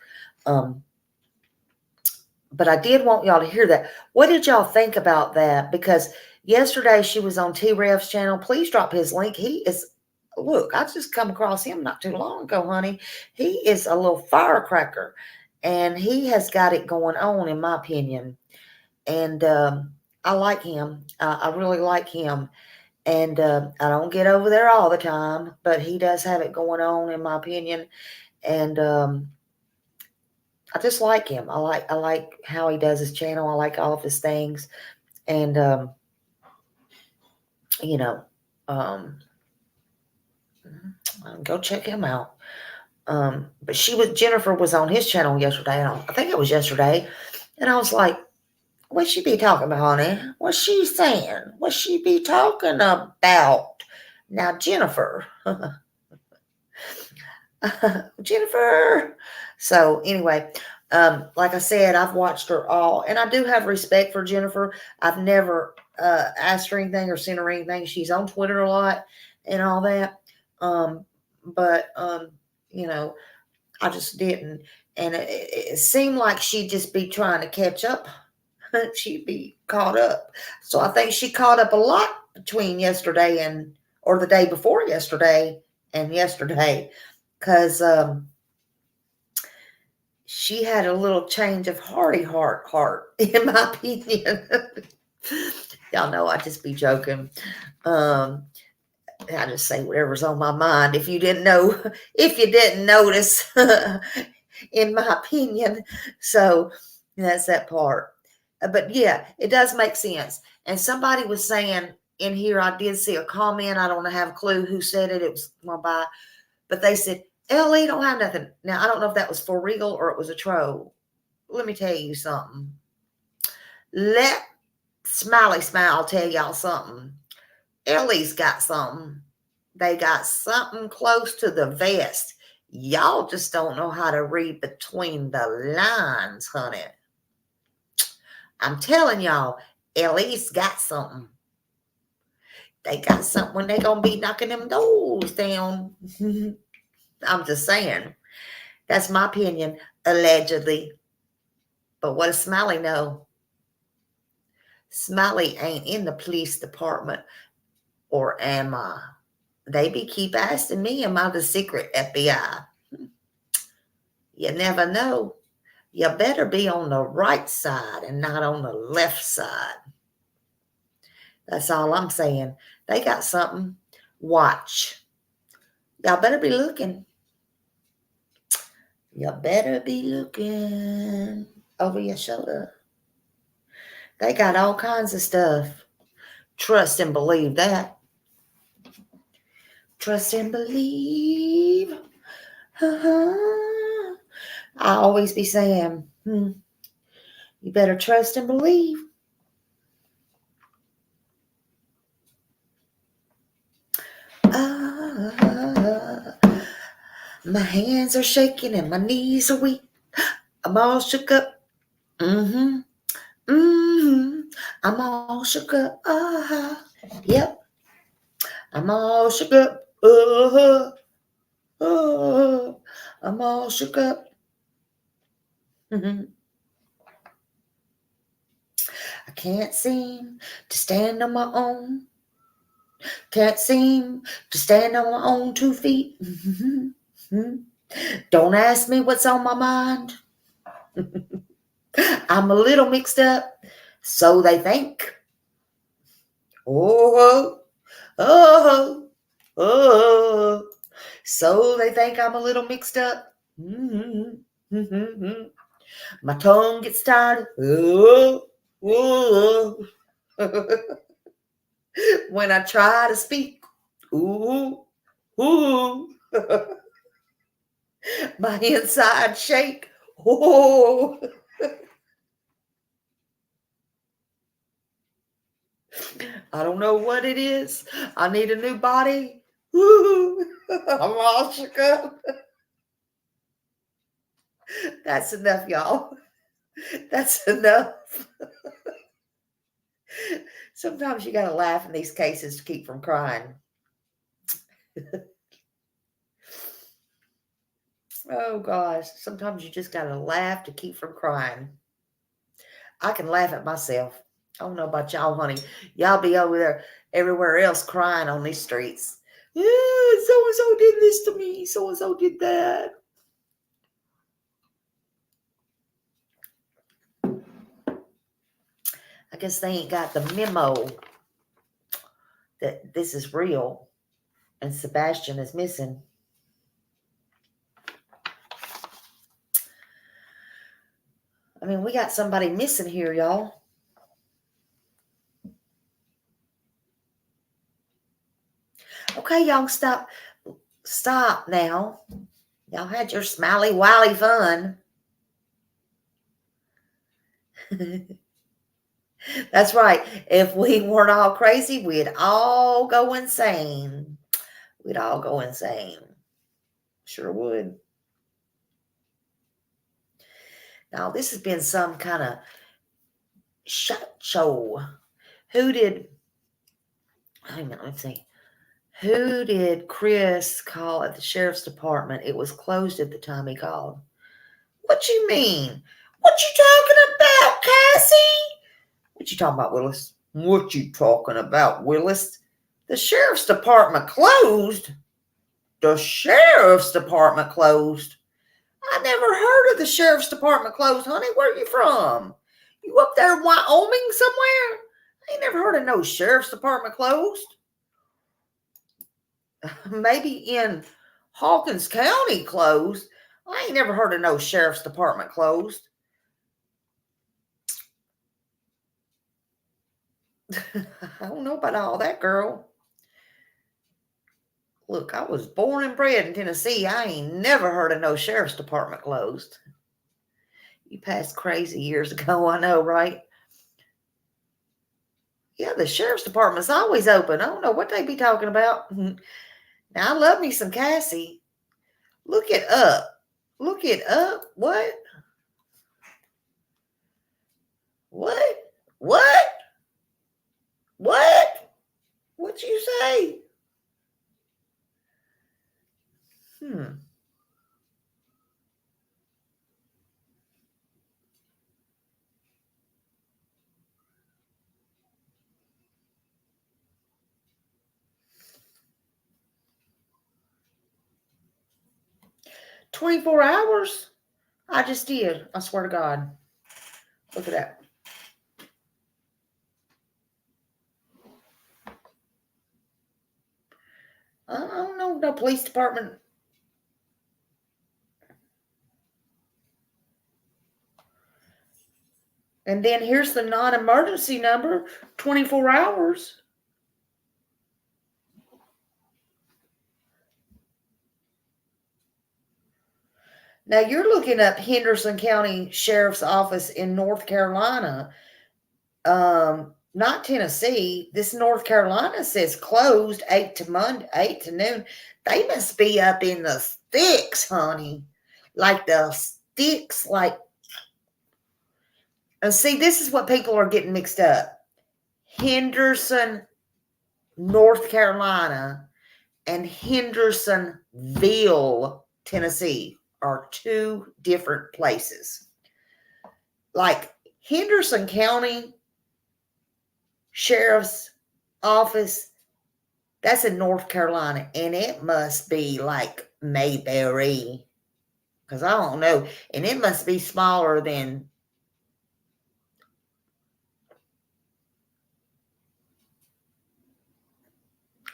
But I did want y'all to hear that. What did y'all think about that? Because yesterday she was on T-Rev's channel. Please drop his link. He is, look, I just come across him not too long ago, honey. He is a little firecracker. And he has got it going on, in my opinion. And I like him. I really like him. And I don't get over there all the time. But he does have it going on, in my opinion. And I just like him. I like how he does his channel. I like all of his things. And you know, um go check him out. But Jennifer was on his channel yesterday, and I think it was yesterday, and I was like, what she be talking about, honey? What's she saying? What she be talking about? Now, Jennifer. Jennifer. So anyway, like I said, I've watched her all, and I do have respect for Jennifer. I've never asked her anything or sent her anything. She's on Twitter a lot and all that. But you know, I just didn't. And it seemed like she'd just be trying to catch up. She'd be caught up. So I think she caught up a lot between yesterday or the day before yesterday and yesterday. Because she had a little change of heart, in my opinion. Y'all know I just be joking. I just say whatever's on my mind. If you didn't notice, in my opinion. So that's that part. But yeah, it does make sense. And somebody was saying in here, I did see a comment. I don't have a clue who said it. It was one by, but they said, LE don't have nothing. Now, I don't know if that was for real or it was a troll. Let me tell you something. Let Smiley Smile tell y'all something. LE's got something. They got something close to the vest. Y'all just don't know how to read between the lines, honey. I'm telling y'all, LE's got something. They got something when they gonna be knocking them doors down. I'm just saying. That's my opinion, allegedly. But what does Smiley know? Smiley ain't in the police department, or am I? They keep asking me, am I the secret FBI? You never know. You better be on the right side and not on the left side. That's all I'm saying. They got something. Watch. Y'all better be looking. You better be looking over your shoulder. They got all kinds of stuff. Trust and believe that. Trust and believe. I always be saying, you better trust and believe. My hands are shaking and my knees are weak. I'm all shook up. I'm all shook up. Yep. I'm all shook up. I'm all shook up. I can't seem to stand on my own. Can't seem to stand on my own 2 feet. Don't ask me what's on my mind. I'm a little mixed up, so they think. Oh. So they think I'm a little mixed up. My tongue gets tired. When I try to speak. My inside shake. I don't know what it is. I need a new body. I'm all shook up. That's enough, y'all. That's enough. Sometimes you got to laugh in these cases to keep from crying. Oh, gosh. Sometimes you just got to laugh to keep from crying. I can laugh at myself. I don't know about y'all, honey. Y'all be over there everywhere else crying on these streets. Yeah, so-and-so did this to me. So-and-so did that. I guess they ain't got the memo that this is real and Sebastian is missing. mean, we got somebody missing here, y'all. Okay, y'all, stop now. Y'all had your smiley wily fun. That's right. If we weren't all crazy, we'd all go insane. We'd all go insane. Sure would. Now, this has been some kind of shot show. Hang on, let's see. Who did Chris call at the sheriff's department? It was closed at the time he called. What you mean? What you talking about, Cassie? What you talking about, Willis? What you talking about, Willis? The sheriff's department closed? The sheriff's department closed? I never heard of the sheriff's department closed, honey. Where you from? You up there in Wyoming somewhere? I ain't never heard of no sheriff's department closed. Maybe in Hawkins County closed. I ain't never heard of no sheriff's department closed. I don't know about all that, girl. Look, I was born and bred in Tennessee. I ain't never heard of no sheriff's department closed. You passed crazy years ago, I know, right? Yeah, the sheriff's department's always open. I don't know what they be talking about. Now, I love me some Cassie. Look it up. Look it up. What? What? What? What? What'd you say? 24 hours? I just did. I swear to God. Look at that. I don't know. No police department. And then here's the non-emergency number. 24 hours. Now you're looking up Henderson County Sheriff's Office in North Carolina. Not Tennessee. This North Carolina says closed 8 to noon. They must be up in the sticks, honey. Like the sticks, like. And see, this is what people are getting mixed up. Henderson, North Carolina, and Hendersonville, Tennessee are two different places. Like Henderson County Sheriff's Office, that's in North Carolina, and it must be like Mayberry, because I don't know, and it must be smaller than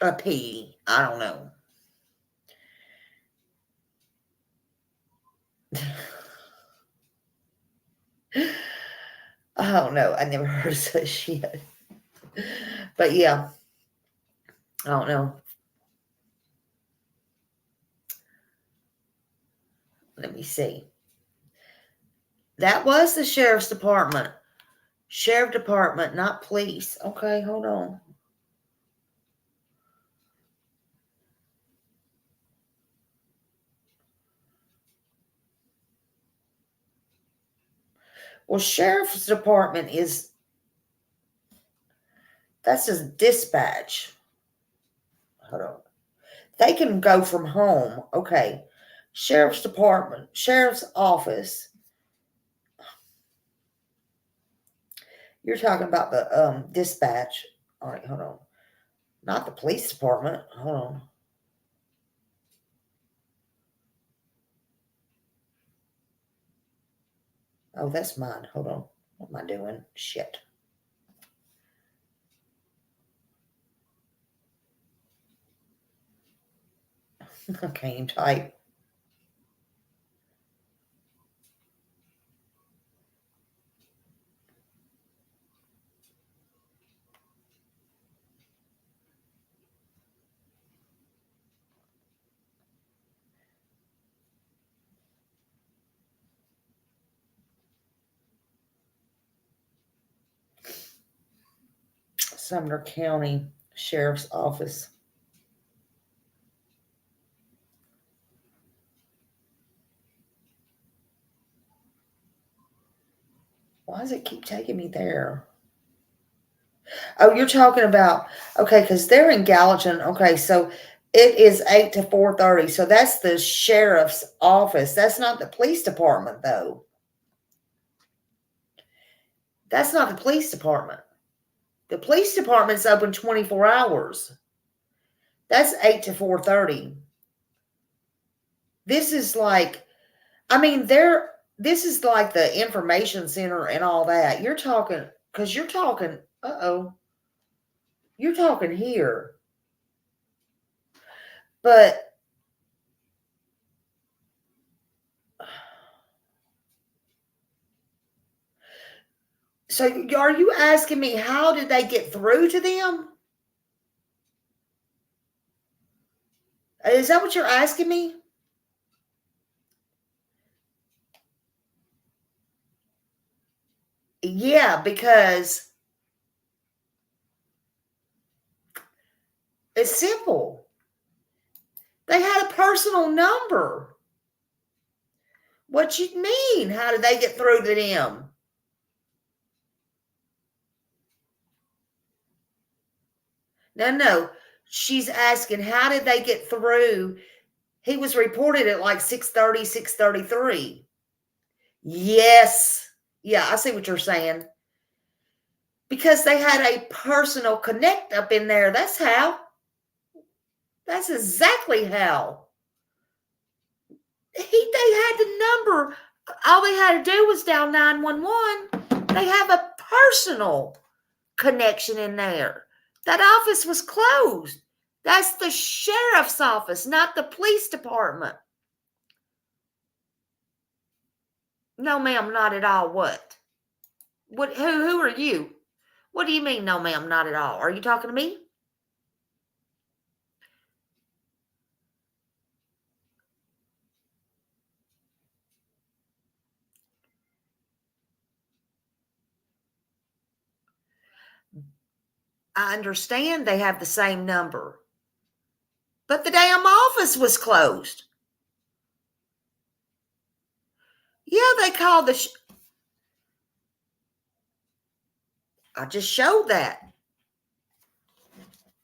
a P. I don't know. I don't know. I never heard of such shit. But yeah, I don't know. Let me see. That was the sheriff's department. Sheriff department, not police. Okay, hold on. Well, sheriff's department that's just dispatch. Hold on. They can go from home. Okay. Sheriff's department, sheriff's office. You're talking about the dispatch. All right, hold on. Not the police department. Hold on. Oh, that's mine. Hold on. What am I doing? Shit. I can't even type. Sumner County Sheriff's Office. Why does it keep taking me there? Oh, you're talking about, okay, because they're in Gallatin. Okay, so it is 8 to 4:30. So that's the sheriff's office. That's not the police department, though. That's not the police department. The police department's open 24 hours. That's 8 to 4:30. This is like, I mean, this is like the information center and all that. You're talking, because you're talking, you're talking here. But so are you asking me how did they get through to them? Is that what you're asking me? Yeah, because it's simple. They had a personal number. What you mean? How did they get through to them? No. She's asking how did they get through? He was reported at like 6:30, 6:33. Yes. Yeah, I see what you're saying. Because they had a personal connect up in there. That's how. That's exactly how. They had the number. All they had to do was dial 911. They have a personal connection in there. That office was closed. That's the sheriff's office, not the police department. No, ma'am, not at all. What? Who are you? What do you mean, no, ma'am, not at all? Are you talking to me? I understand they have the same number. But the damn office was closed. Yeah, they called I just showed that.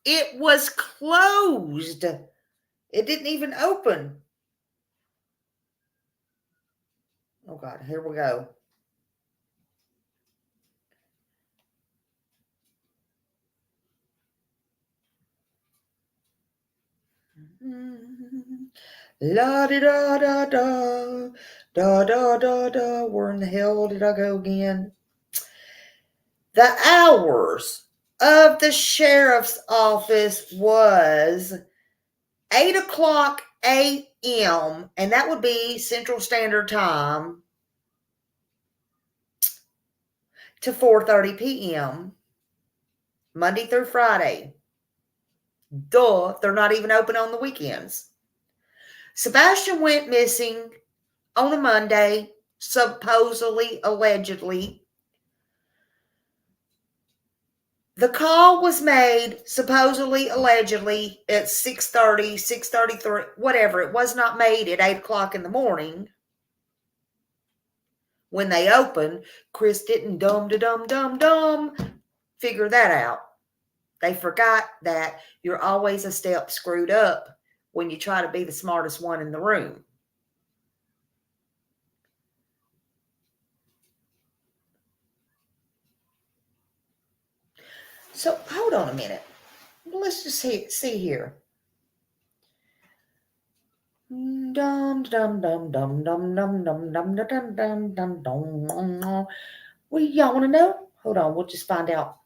It was closed. It didn't even open. Oh, God, here we go. La di da da da da da da da. Where in the hell did I go again? The hours of the sheriff's office was 8 o'clock a.m., and that would be Central Standard Time, to 4:30 p.m. Monday through Friday. Duh, they're not even open on the weekends. Sebastian went missing on a Monday, supposedly, allegedly. The call was made, supposedly, allegedly, at 6:30, 6:33, whatever. It was not made at 8 o'clock in the morning. When they opened, Chris didn't figure that out. They forgot that you're always a step screwed up when you try to be the smartest one in the room. So hold on a minute. Let's just see here. Dum dum dum dum dum dum dum dum dum dum dum dum. What do y'all want to know? Hold on, we'll just find out.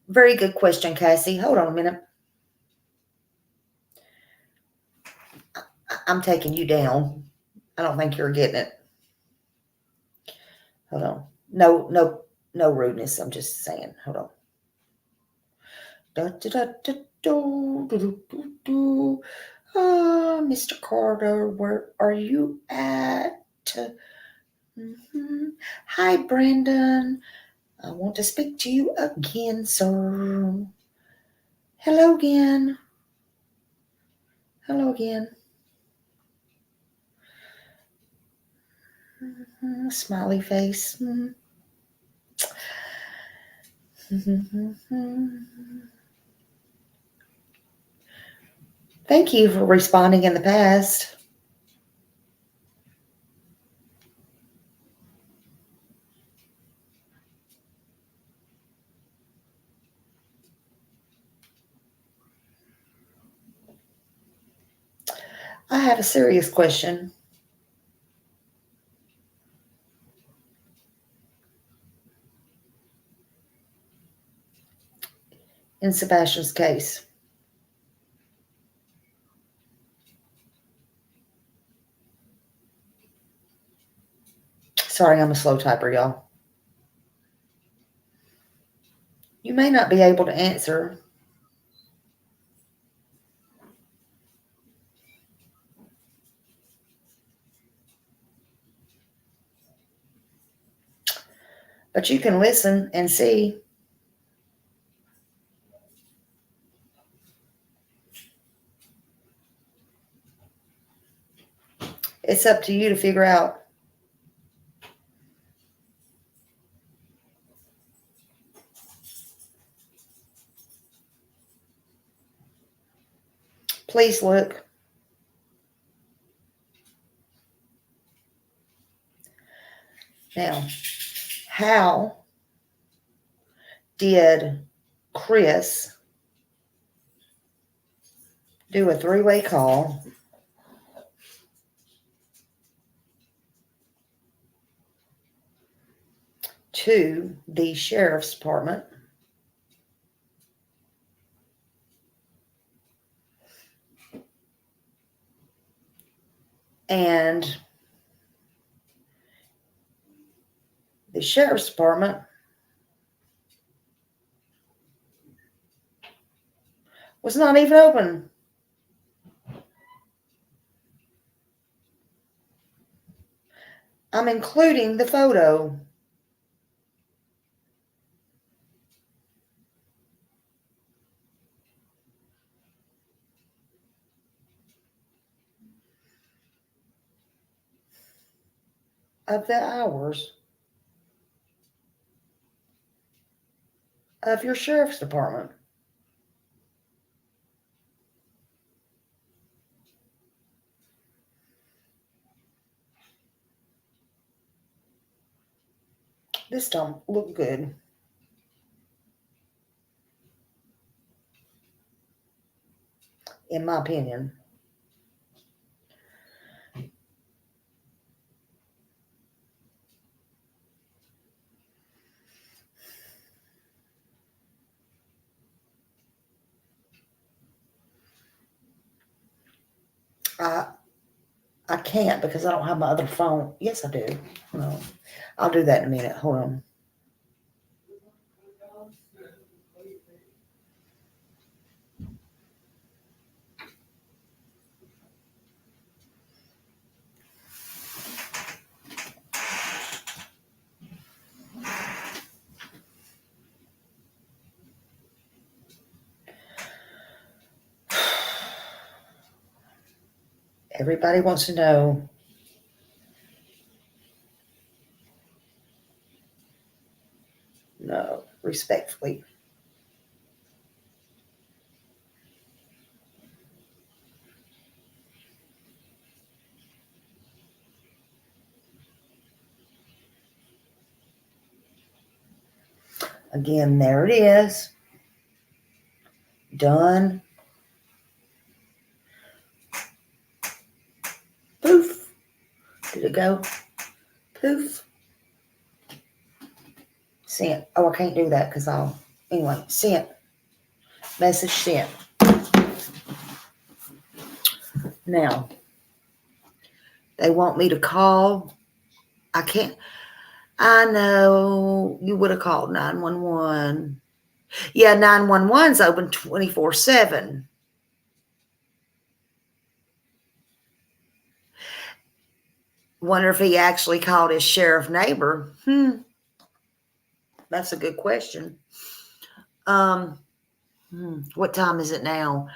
Very good question, Cassie. Hold on a minute. I'm taking you down. I don't think you're getting it. Hold on. No rudeness. I'm just saying. Hold on. Mr. Carter, where are you at? Hi, Brandon. I want to speak to you again, sir. Hello again. Hello again. Smiley face. Thank you for responding in the past. I have a serious question. In Sebastian's case. Sorry, I'm a slow typer, y'all. You may not be able to answer. But you can listen and see. It's up to you to figure out. Please look. Now, how did Chris do a three-way call to the sheriff's department and the sheriff's department was not even open? I'm including the photo. Of the hours of your sheriff's department. This don't look good. In my opinion. I can't because I don't have my other phone. Yes, I do. No, I'll do that in a minute. Hold on. Everybody wants to know. No, respectfully. Again, there it is. Done. Poof. Did it go? Poof. Sent. Oh, I can't do that because anyway, sent. Message sent. Now, they want me to call. I can't. I know you would have called 911. Yeah, 911's open 24/7. Wonder if he actually called his sheriff neighbor. That's a good question. What time is it now?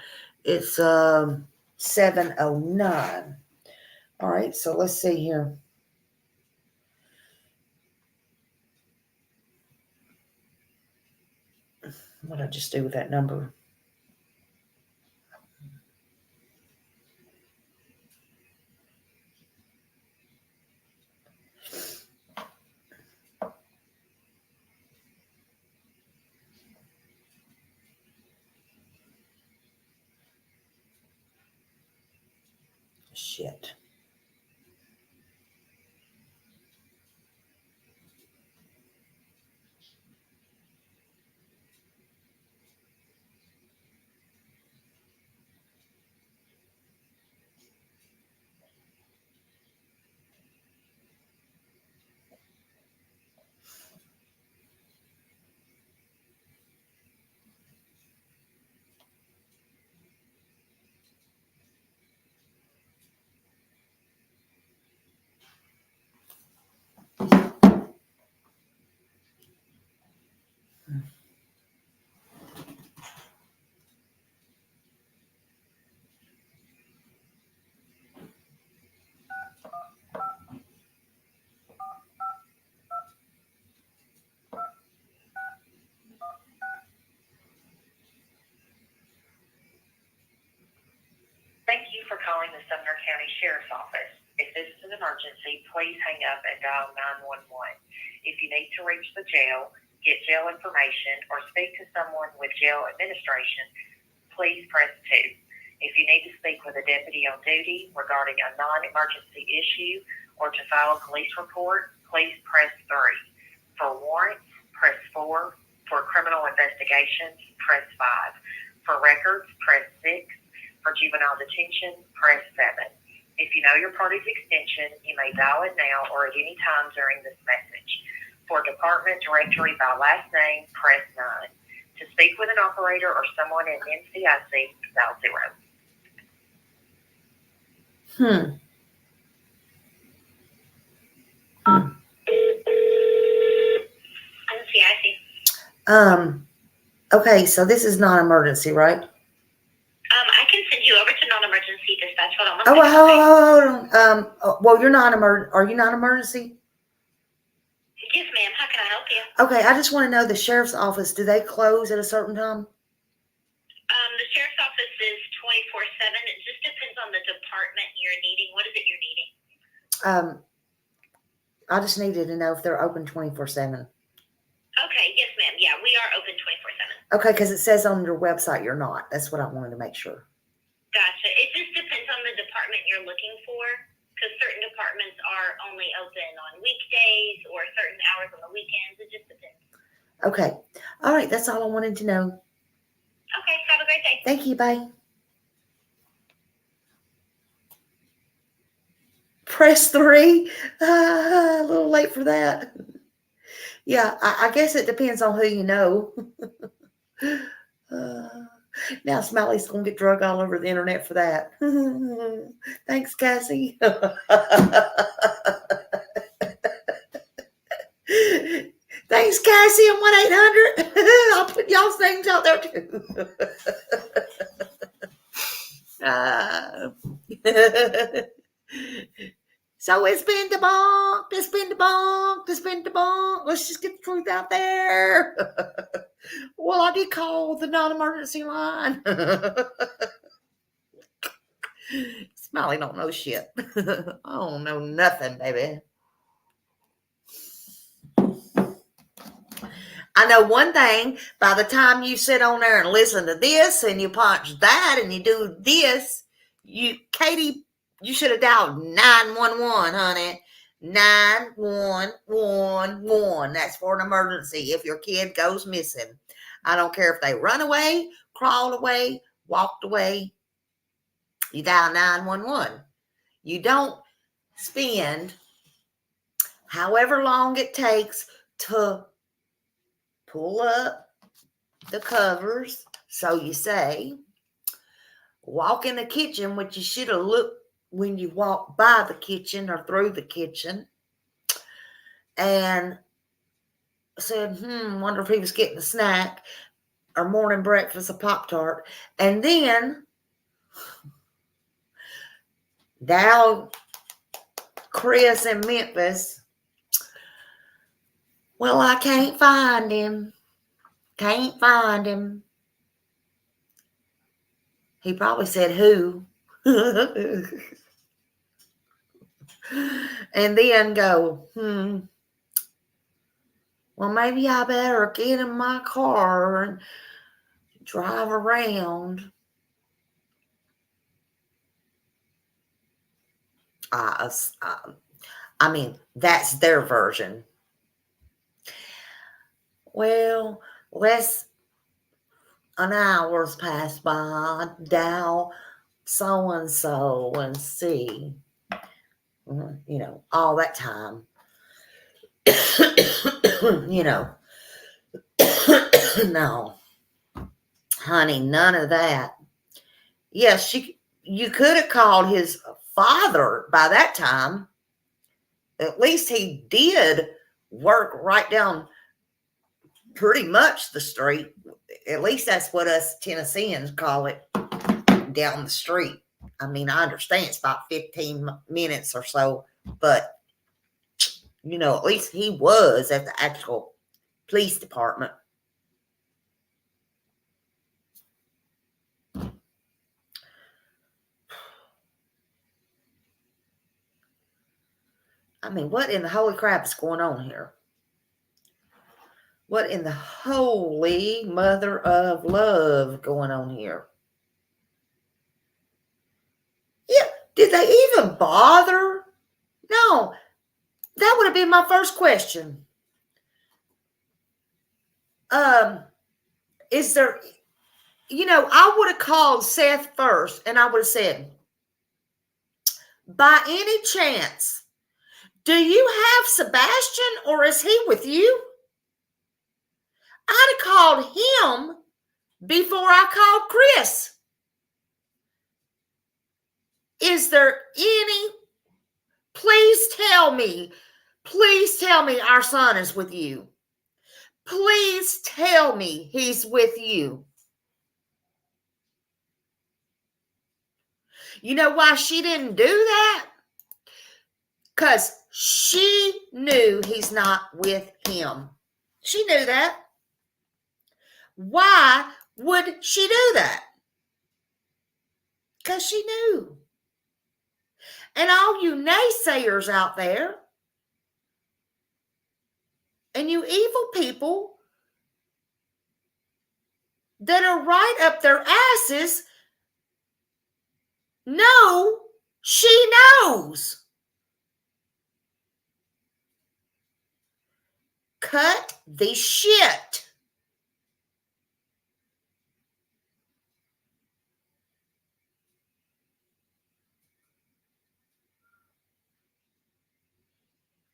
It's 7:09. All right, so let's see here. What did I just do with that number? Shit. Thank you for calling the Sumner County Sheriff's Office. If this is an emergency, please hang up and dial 911. If you need to reach the jail, get jail information, or speak to someone with jail administration, please press 2. If you need to speak with a deputy on duty regarding a non-emergency issue or to file a police report, please press 3. For warrants, press 4. For criminal investigations, press 5. For records, press 6. For juvenile detention, press 7. If you know your party's extension, you may dial it now or at any time during this message. For department directory by last name, press 9. To speak with an operator or someone in NCIC, dial 0. NCIC. Okay, so this is non-emergency, right? I can send you over to non-emergency dispatch. Hold on. Hold on. Well, you're are you non-emergency? Yes, ma'am. How can I help you? Okay, I just want to know the sheriff's office, do they close at a certain time? The sheriff's office is 24/7. It just depends on the department you're needing. What is it you're needing? I just needed to know if they're open 24/7. Okay, yes, ma'am. Yeah, we are open 24/7. Okay, because it says on your website you're not. That's what I wanted to make sure. Gotcha. It just depends on the department you're looking for, because certain departments are only open on weekdays or certain hours on the weekends. It just depends. Okay. All right, that's all I wanted to know. Okay, have a great day. Thank you, bye. Press 3. A little late for that. Yeah, I guess it depends on who you know. Now Smiley's going to get drug all over the internet for that. Thanks, Cassie. Thanks, Cassie. I'm 1-800. I'll put y'all's names out there too. So it's been debunked. It's been debunked. It's been debunked. Let's just get the truth out there. Well, I did call the non-emergency line. Smiley don't know shit. I don't know nothing, baby. I know one thing. By the time you sit on there and listen to this and you punch that and you do this, Katie, you should have dialed 911, honey. 911. That's for an emergency if your kid goes missing. I don't care if they run away, crawled away, walked away. You dial 911. You don't spend however long it takes to pull up the covers, so you say, walk in the kitchen, which you should have looked when you walk by the kitchen or through the kitchen, and said, wonder if he was getting a snack or morning breakfast, a Pop-Tart. And then thou, Chris in Memphis, well, I can't find him. Can't find him. He probably said who. And then go, well, maybe I better get in my car and drive around. I mean, that's their version. Well, an hour's passed by, dial so-and-so and see. All that time. No. Honey, none of that. Yes, you could have called his father by that time. At least he did work right down pretty much the street. At least that's what us Tennesseans call it, down the street. I mean, I understand it's about 15 minutes or so, but, at least he was at the actual police department. I mean, what in the holy crap is going on here? What in the holy mother of love going on here? Yeah, did they even bother? No, that would have been my first question. Is there, I would have called Seth first and I would have said, by any chance, do you have Sebastian or is he with you? I'd have called him before I called Chris. Is there any, please tell me our son is with you. Please tell me he's with you. You know why she didn't do that? Because she knew he's not with him. She knew that. Why would she do that? Because she knew. And all you naysayers out there, and you evil people that are right up their asses, know she knows. Cut the shit.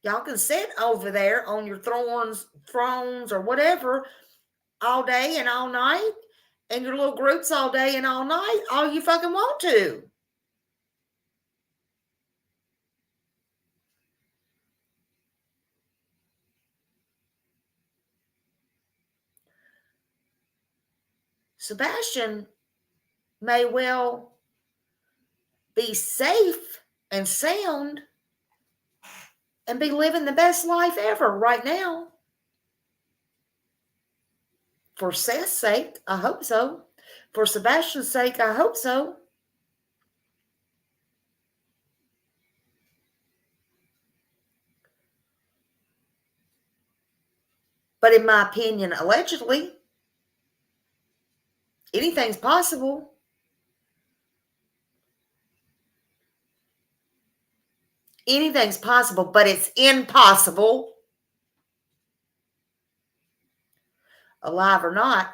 Y'all can sit over there on your thrones or whatever all day and all night, and your little groups all day and all night, all you fucking want to. Sebastian may well be safe and sound and be living the best life ever right now. For Seth's sake, I hope so. For Sebastian's sake, I hope so. But in my opinion, allegedly, anything's possible. Anything's possible, but it's impossible, alive or not.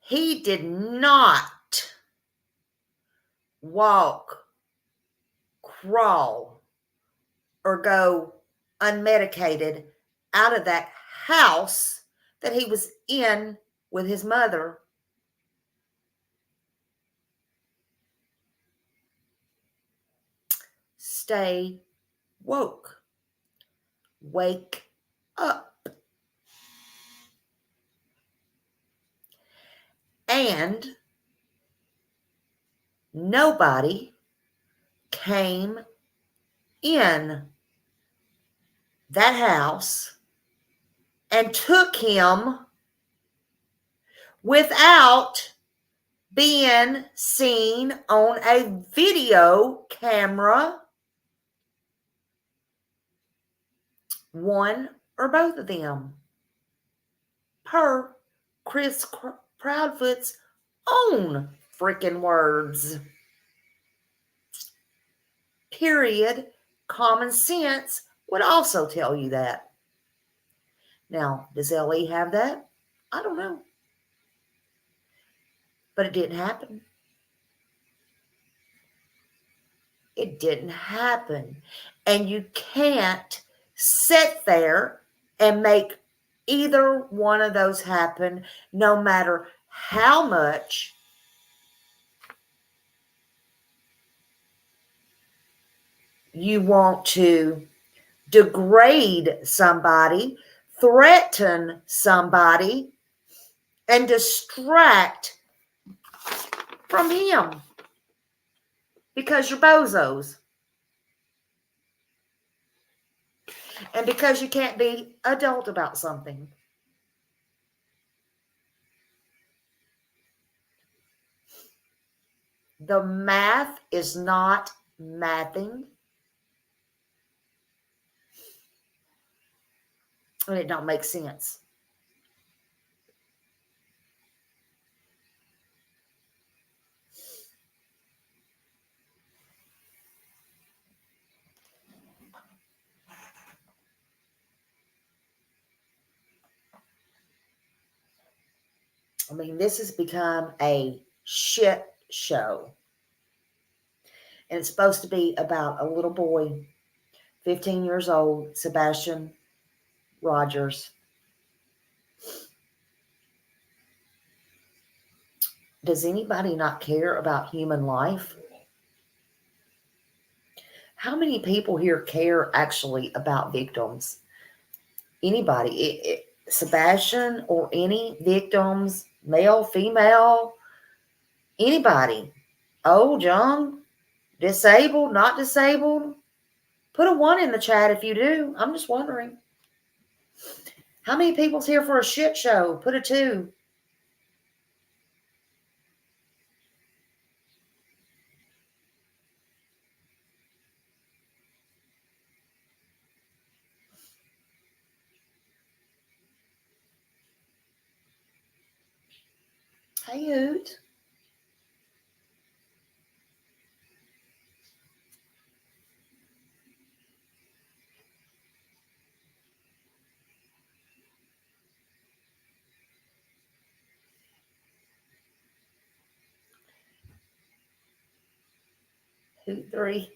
He did not walk, crawl, or go unmedicated out of that house that he was in with his mother. Stay woke. Wake up. And nobody came in that house and took him without being seen on a video camera, one or both of them, per Chris Proudfoot's own freaking words. Period. Common sense would also tell you that. Now, does LE have that? I don't know. But it didn't happen. It didn't happen. And you can't sit there and make either one of those happen, no matter how much you want to degrade somebody, threaten somebody, and distract from him because you're bozos. And because you can't be adult about something. The math is not mathing. And it don't make sense. I mean, this has become a shit show. And it's supposed to be about a little boy, 15 years old, Sebastian Rogers. Does anybody not care about human life? How many people here care actually about victims? Anybody? Sebastian or any victims, male, female, anybody, old, young, disabled, not disabled? Put a 1 in the chat if you do. I'm just wondering. How many people's here for a shit show? Put a 2. Hey, Hoot. Hoot 3.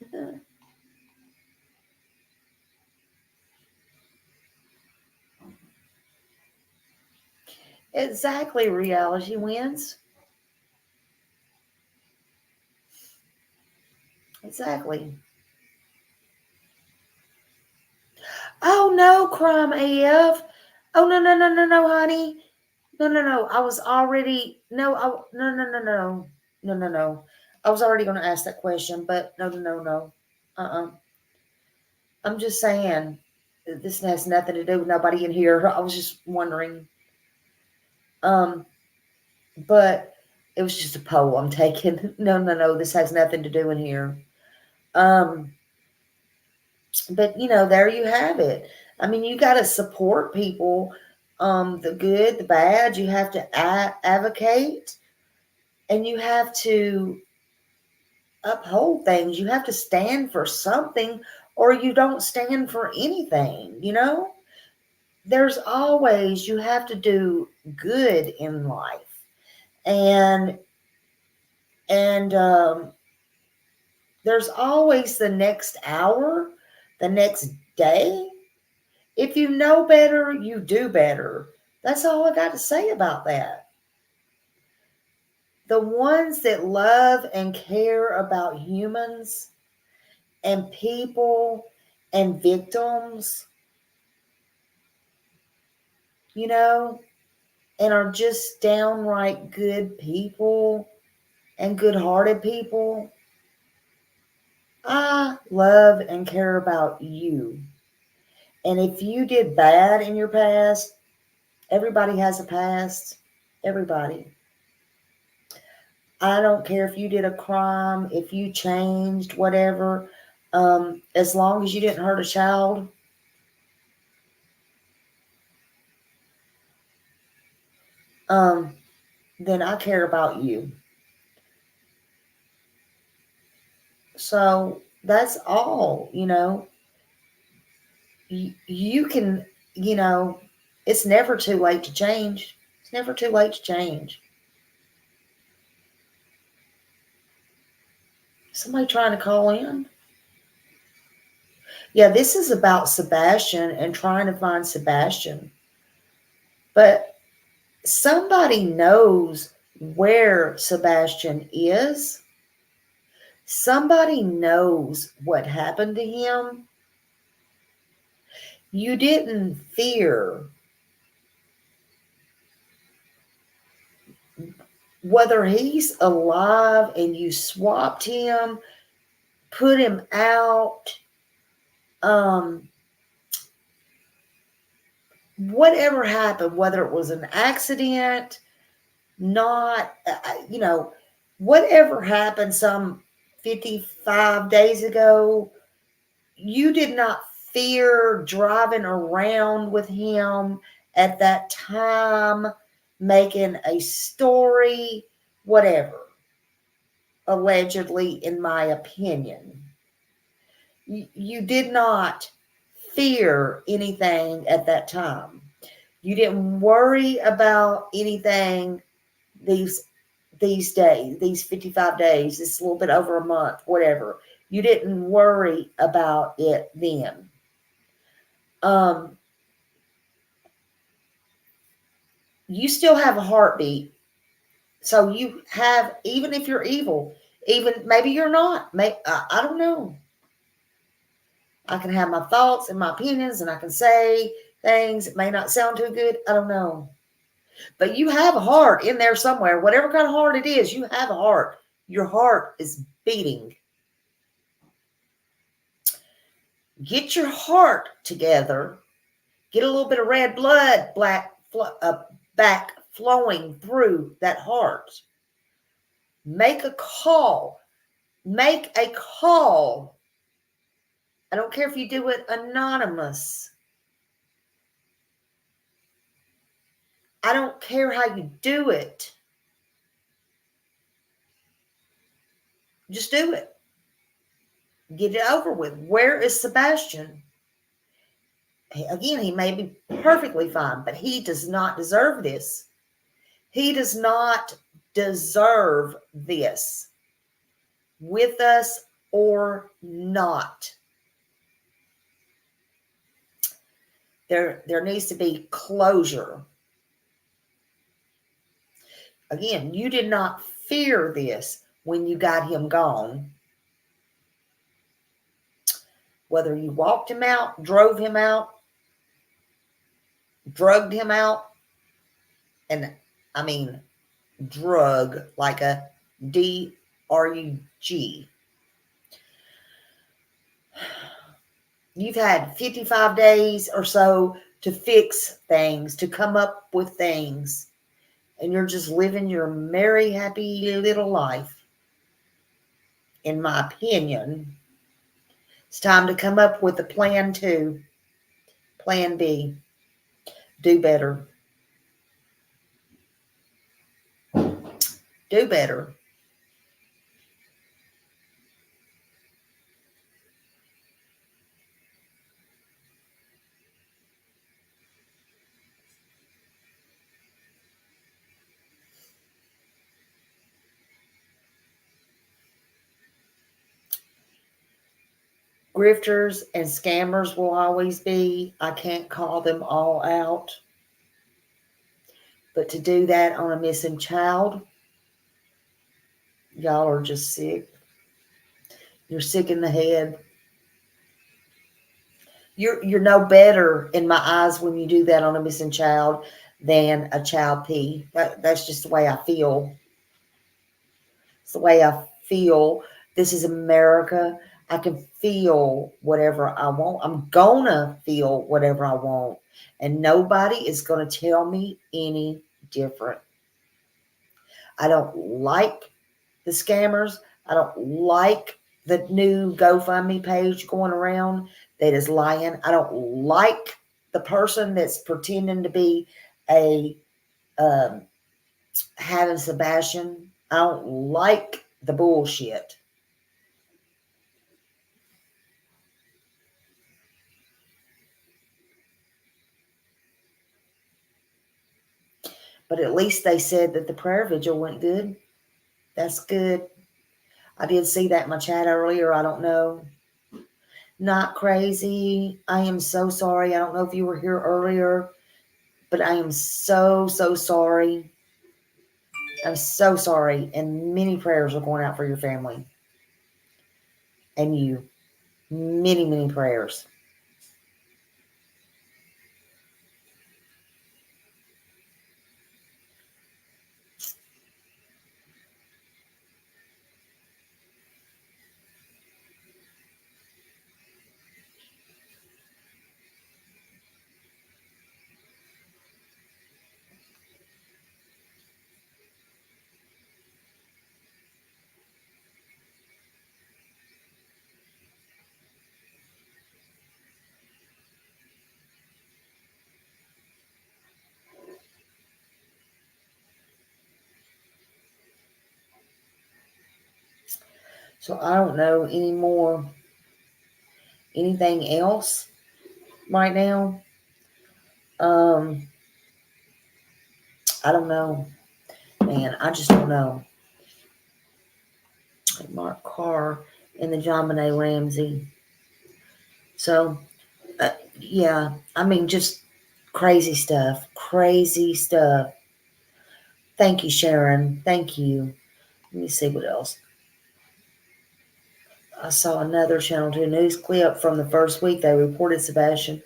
Exactly, reality wins. Exactly. Oh, no, Crumb AF. Oh, no, honey. No. I was already, no. I was already going to ask that question, but no. I'm just saying, this has nothing to do with nobody in here. I was just wondering. But it was just a poll I'm taking. No, this has nothing to do in here. But there you have it. I mean, you got to support people, the good, the bad. You have to advocate, and you have to uphold things. You have to stand for something, or you don't stand for anything. There's always, you have to do good in life, and there's always the next hour, the next day. If you know better, you do better. That's all I got to say about that. The ones that love and care about humans and people and victims you know, and are just downright good people and good-hearted people. I love and care about you. And if you did bad in your past, everybody has a past. Everybody. I don't care if you did a crime, if you changed, whatever. As long as you didn't hurt a child, then I care about you. So that's all, You can, it's never too late to change. It's never too late to change. Somebody trying to call in? Yeah, this is about Sebastian and trying to find Sebastian. But somebody knows where Sebastian is. Somebody knows what happened to him. You didn't fear whether he's alive and you swapped him, put him out, whatever happened, whether it was an accident, not, whatever happened some 55 days ago, you did not fear driving around with him at that time, making a story, whatever, allegedly, in my opinion. You did not fear anything at that time. You didn't worry about anything these days, these 55 days, it's a little bit over a month, whatever. You didn't worry about it then. You still have a heartbeat. So you have, even if you're evil, even maybe you're not, I don't know. I can have my thoughts and my opinions, and I can say things that may not sound too good. I don't know. But you have a heart in there somewhere. Whatever kind of heart it is, you have a heart. Your heart is beating. Get your heart together. Get a little bit of red blood back flowing through that heart. Make a call. Make a call. I don't care if you do it anonymous. I don't care how you do it. Just do it. Get it over with. Where is Sebastian? Again, he may be perfectly fine, but he does not deserve this. He does not deserve this, with us or not. There needs to be closure. Again, you did not fear this when you got him gone. Whether you walked him out, drove him out, drugged him out, and I mean drug like a D-R-U-G. You've had 55 days or so to fix things, to come up with things, and you're just living your merry, happy little life. In my opinion, it's time to come up with a plan 2, plan B. Do better. Do better. Grifters and scammers will always be. I can't call them all out. But to do that on a missing child, y'all are just sick. You're sick in the head. you're no better in my eyes when you do that on a missing child than a child P. That's just the way I feel. It's the way I feel. This is America. I can feel whatever I want. I'm gonna feel whatever I want. And nobody is gonna tell me any different. I don't like the scammers. I don't like the new GoFundMe page going around that is lying. I don't like the person that's pretending to be a having Sebastian. I don't like the bullshit. But at least they said that the prayer vigil went good. That's good. I did see that in my chat earlier. I don't know. Not crazy. I am so sorry. I don't know if you were here earlier, but I am so, so sorry. I'm so sorry. And many prayers are going out for your family and you. Many, many prayers. So I don't know anymore. Anything else right now? I don't know. Man, I just don't know. Mark Carr and the John Benet Ramsey. So, yeah, I mean, just crazy stuff. Crazy stuff. Thank you, Sharon. Thank you. Let me see what else. I saw another Channel 2 news clip from the first week. They reported Sebastian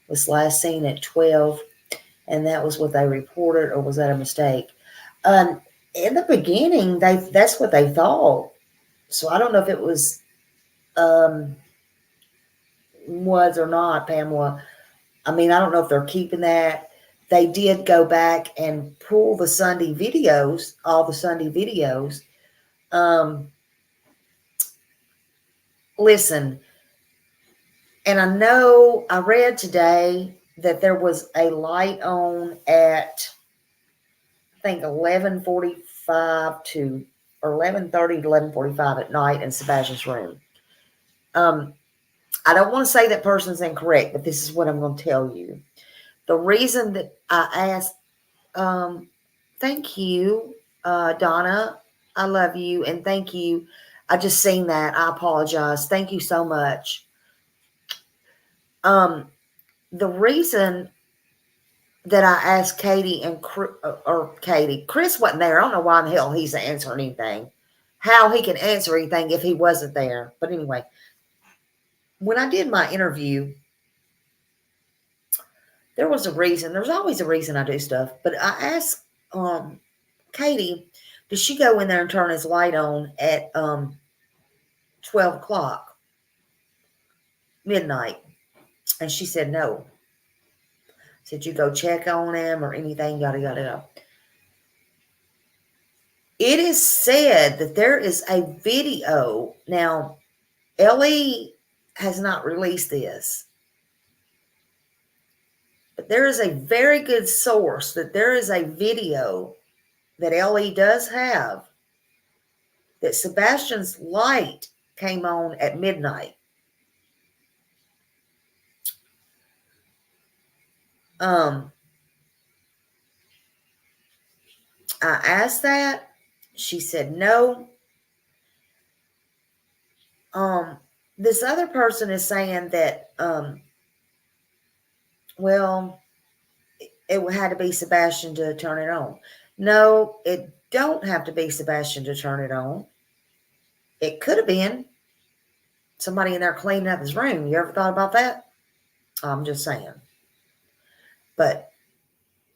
was last seen at 12, and that was what they reported, or was that a mistake? In the beginning, that's what they thought. So I don't know if it was or not, Pamela. I mean, I don't know if they're keeping that. They did go back and pull the Sunday videos, all the Sunday videos. Listen, and I know I read today that there was a light on at, I think, 11:45 to, or 11:30 to 11:45 at night in Sebastian's room. I don't want to say that person's incorrect, but this is what I'm going to tell you. The reason that I asked, thank you, Donna. I love you, and thank you. I just seen that. I apologize. Thank you so much. The reason that I asked Katie and Chris wasn't there. I don't know why in the hell he's answering anything. How he can answer anything if he wasn't there. But anyway, when I did my interview, there was a reason. There's always a reason I do stuff. But I asked Katie, did she go in there and turn his light on at 12 o'clock, midnight? And she said no. Said you go check on him or anything, yada, yada, yada. It is said that there is a video. Now, Ellie has not released this, but there is a very good source that there is a video that Ellie does have that Sebastian's light came on at midnight. I asked that. She said no. This other person is saying that, well, it had to be Sebastian to turn it on. No, it don't have to be Sebastian to turn it on. It could have been somebody in there cleaning up his room. You ever thought about that? I'm just saying. But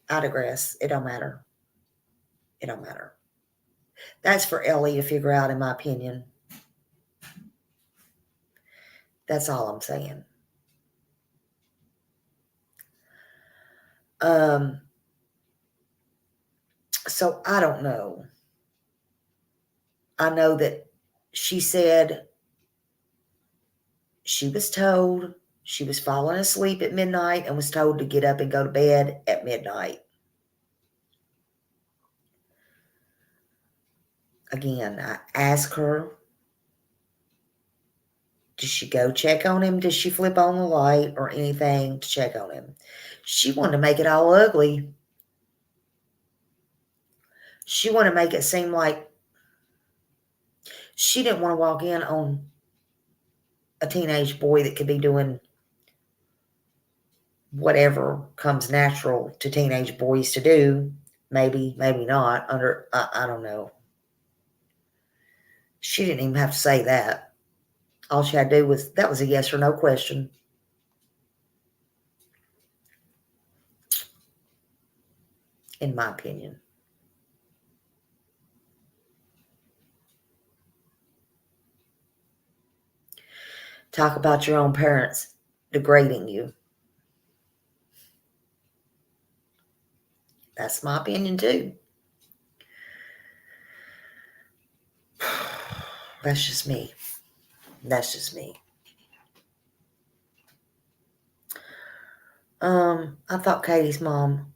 I digress. It don't matter. It don't matter. That's for Ellie to figure out, in my opinion. That's all I'm saying. So I don't know. I know that she said she was told she was falling asleep at midnight and was told to get up and go to bed at midnight. Again, I asked her, did she go check on him? Did she flip on the light or anything to check on him? She wanted to make it all ugly. She wanted to make it seem like she didn't want to walk in on a teenage boy that could be doing whatever comes natural to teenage boys to do. Maybe, maybe not. I don't know. She didn't even have to say that. All she had to do was, that was a yes or no question. In my opinion. Talk about your own parents degrading you. That's my opinion too. That's just me. That's just me. I thought Katie's mom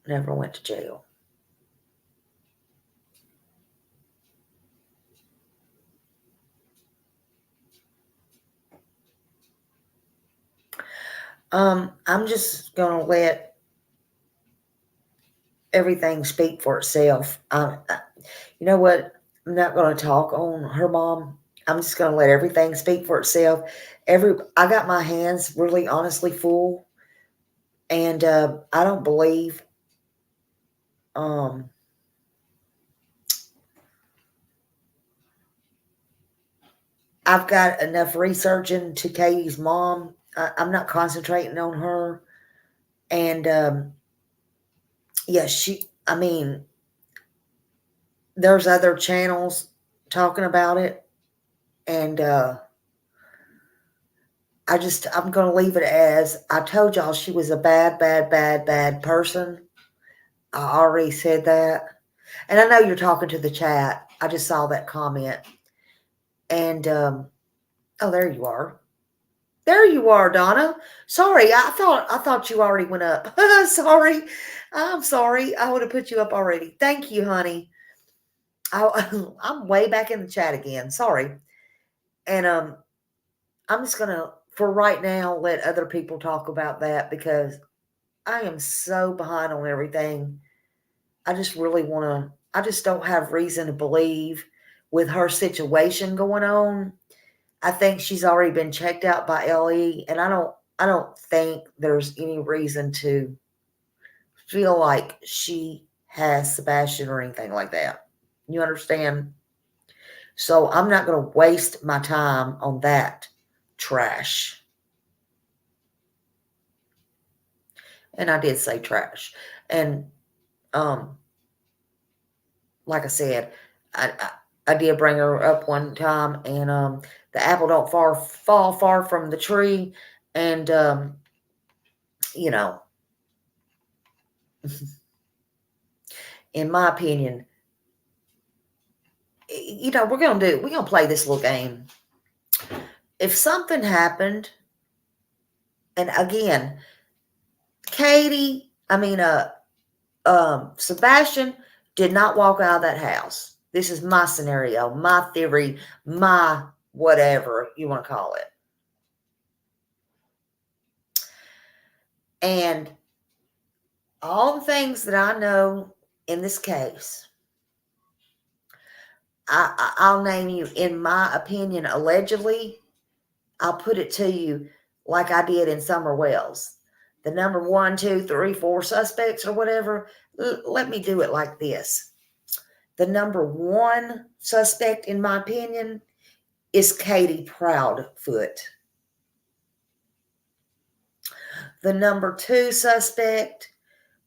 never went to jail. I'm just gonna let everything speak for itself. You know what? I'm not gonna talk on her mom. I'm just gonna let everything speak for itself. I got my hands really honestly full, and I don't believe I've got enough research into Katie's mom. I'm not concentrating on her. And yeah, there's other channels talking about it. And I'm going to leave it as I told y'all she was a bad, bad, bad, bad person. I already said that. And I know you're talking to the chat. I just saw that comment. And, oh, there you are. There you are, Donna. Sorry, I thought you already went up. Sorry. I'm sorry. I would have put you up already. Thank you, honey. I'm way back in the chat again. Sorry. And I'm just gonna, for right now, let other people talk about that because I am so behind on everything. I just really I just don't have reason to believe with her situation going on. I think she's already been checked out by LE, and I don't think there's any reason to feel like she has Sebastian or anything like that. You understand? So I'm not going to waste my time on that trash. And I did say trash. And like I said, I did bring her up one time, and the apple don't fall far from the tree, and you know, in my opinion, we're gonna play this little game. If something happened, and again, Sebastian did not walk out of that house. This is my scenario, my theory, my whatever you want to call it. And all the things that I know in this case, I'll name you, in my opinion, allegedly. I'll put it to you like I did in Summer Wells. The number 1, 2, 3, 4 suspects or whatever. Let me do it like this. The number 1 suspect, in my opinion, is Katie Proudfoot. The number 2 suspect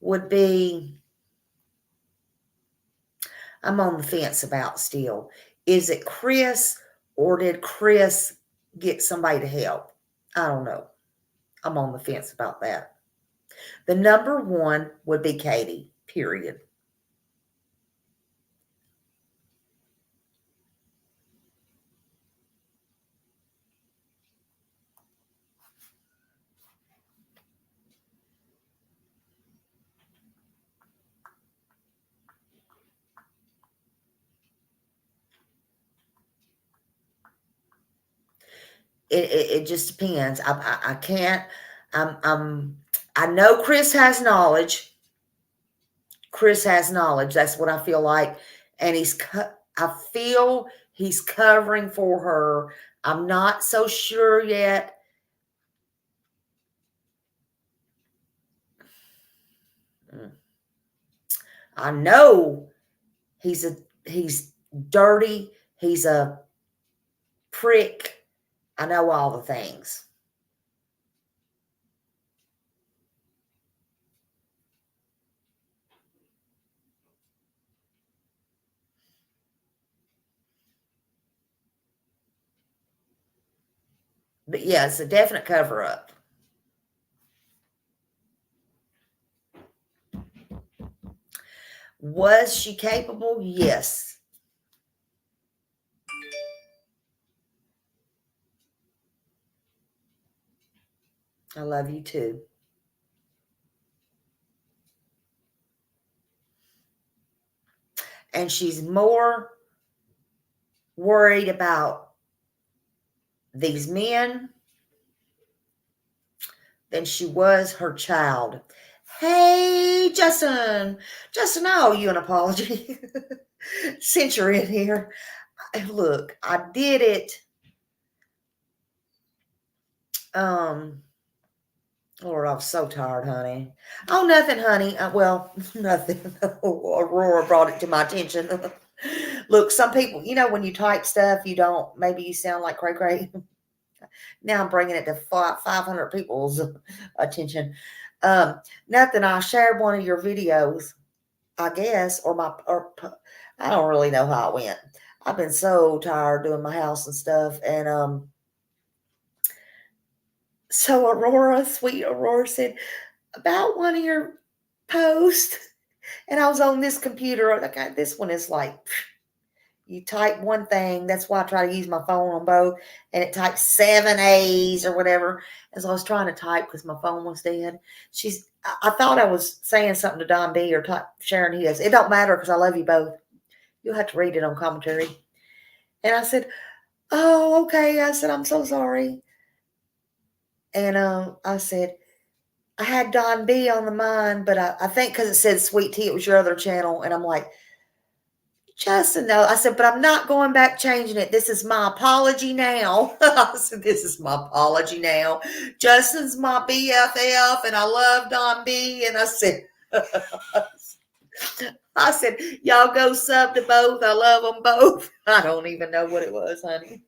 would be, I'm on the fence about still. Is it Chris, or did Chris get somebody to help? I don't know. I'm on the fence about that. The number 1 would be Katie, period. It just depends. I can't. I know Chris has knowledge. Chris has knowledge. That's what I feel like, and I feel he's covering for her. I'm not so sure yet. I know he's dirty. He's a prick. I know all the things. But yeah, it's a definite cover up. Was she capable? Yes. I love you too. And she's more worried about these men than she was her child. Hey, Justin. Justin, I owe you an apology. Since you're in here. Look, I did it. Lord, I'm so tired, honey. Oh, nothing, honey. Well, nothing. Aurora brought it to my attention. Look, some people, when you type stuff, maybe you sound like cray cray. Now I'm bringing it to 500 people's attention. Nothing. I shared one of your videos, I guess, or I don't really know how it went. I've been so tired doing my house and stuff, and so sweet Aurora said about one of your posts, and I was on this computer. Okay, this one is like, you type one thing. That's why I try to use my phone on both, and it types 7 A's or whatever. As I was trying to type because my phone was dead. I thought I was saying something to Don B or sharing his. It don't matter because I love you both. You'll have to read it on commentary. And I said, oh, okay. I said, I'm so sorry. And I said, I had Don B on the mind, but I think because it said Sweet Tea, it was your other channel. And I'm like, Justin, no. I said, but I'm not going back changing it. This is my apology now. I said, this is my apology now. Justin's my BFF, and I love Don B. And I said, y'all go sub to both. I love them both. I don't even know what it was, honey.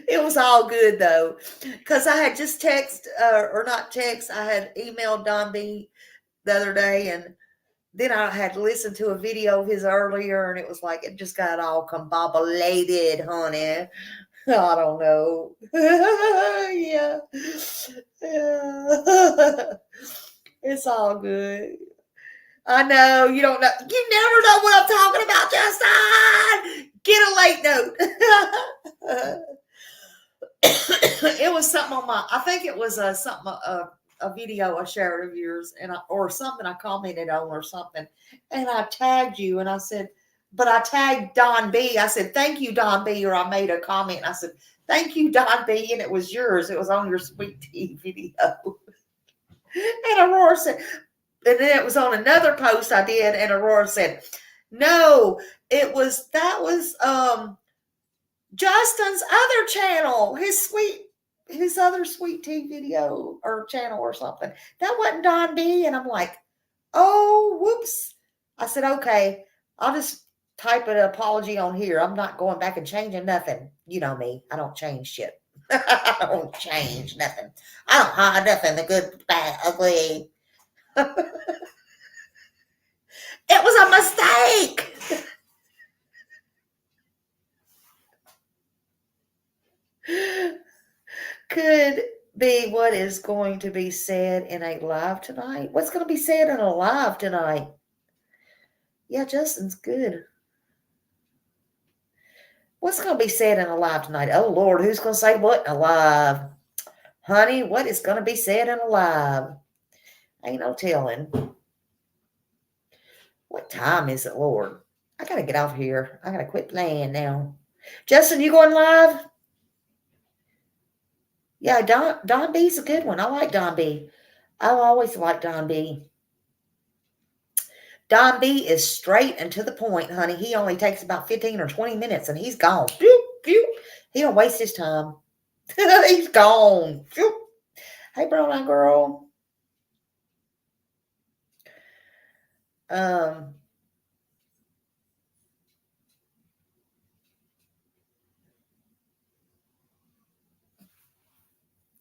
It was all good, though, because I had just I had emailed Don B the other day, and then I had listened to a video of his earlier, and it was like, it just got all combobulated, honey. I don't know. Yeah. It's all good. I know you don't know. You never know what I'm talking about, Justin. Get a late note. It was something I think it was a video I shared of yours, or something I commented on or something, and I tagged you, and I said, but I tagged Don B. I said, thank you, Don B. Or I made a comment. And I said, thank you, Don B. And it was yours. It was on your Sweet Tea video. And Aurora said, and then it was on another post I did, and Aurora said, no, that was Justin's other channel, his other Sweet Tea video or channel or something. That wasn't Don B. And I'm like, oh, whoops. I said, okay, I'll just type an apology on here. I'm not going back and changing nothing. You know me. I don't change shit. I don't change nothing. I don't hide nothing, the good, the bad, ugly. It was a mistake. Could be what is going to be said in a live tonight. What's going to be said in a live tonight? Yeah, Justin's good. What's going to be said in a live tonight? Oh, Lord, who's going to say what in a live? Honey, what is going to be said in a live? Ain't no telling. What time is it, Lord? I got to get off here. I got to quit playing now. Justin, you going live? Yeah, Don B's a good one. I like Don B. I've always liked Don B. Don B is straight and to the point, honey. He only takes about 15 or 20 minutes and he's gone. Pew, pew. He don't waste his time. He's gone. Pew. Hey, brown eye girl.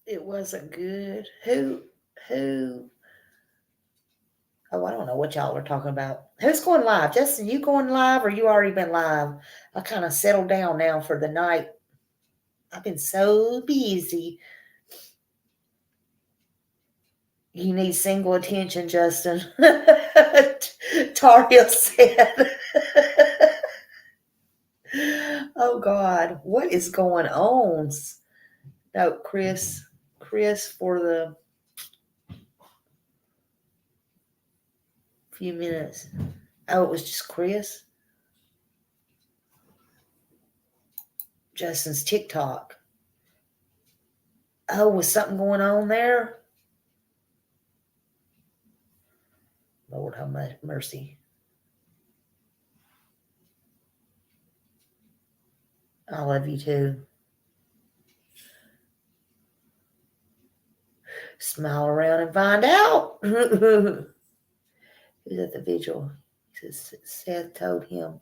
It wasn't good. Who? Oh, I don't know what y'all are talking about. Who's going live? Justin, you going live or you already been live? I kind of settled down now for the night. I've been so busy. You need single attention, Justin. Taria said. Oh, God. What is going on? No, Chris for the few minutes. Oh, it was just Chris? Justin's TikTok. Oh, was something going on there? Lord have mercy. I love you too. Smile around and find out. Who's at the vigil? He says Seth told him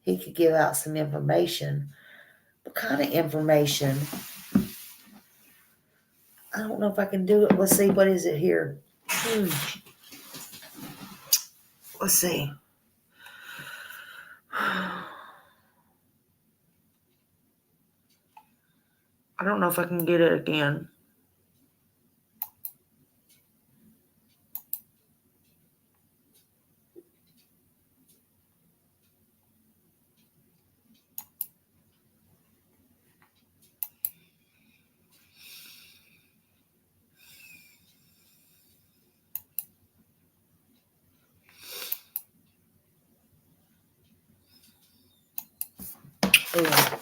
he could give out some information. What kind of information? I don't know if I can do it. Let's see. What is it here? Let's see. I don't know if I can get it again. Yeah.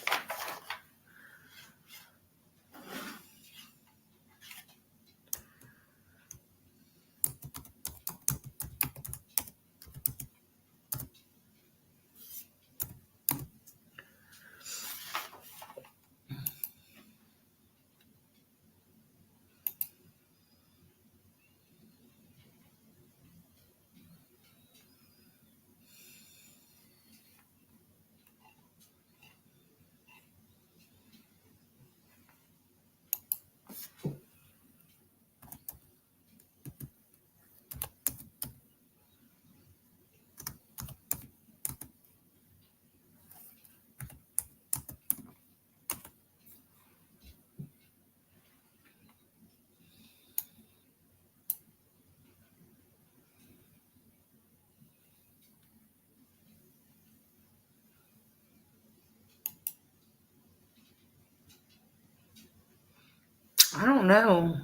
I don't know.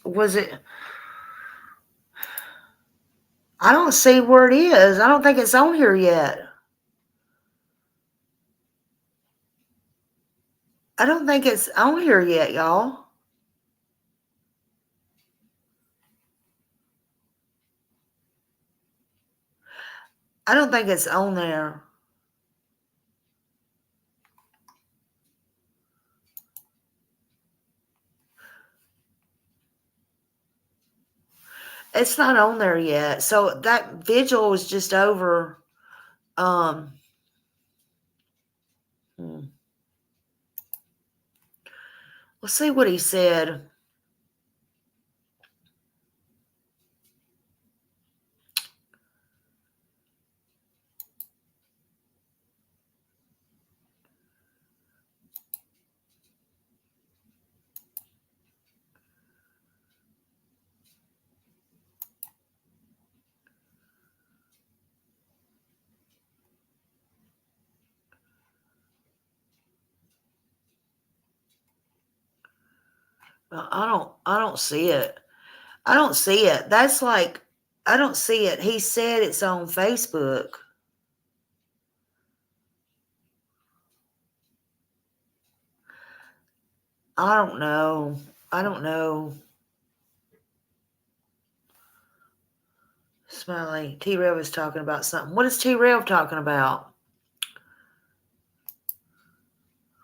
Was it? I don't see where it is. I don't think it's on here yet. I don't think it's on here yet, y'all. I don't think it's on there. It's not on there yet. So that vigil was just over. Let's see what he said. Well, I don't see it. I don't see it. That's like, I don't see it. He said it's on Facebook. I don't know. I don't know. Smiley. T-Rev is talking about something. What is T-Rev talking about?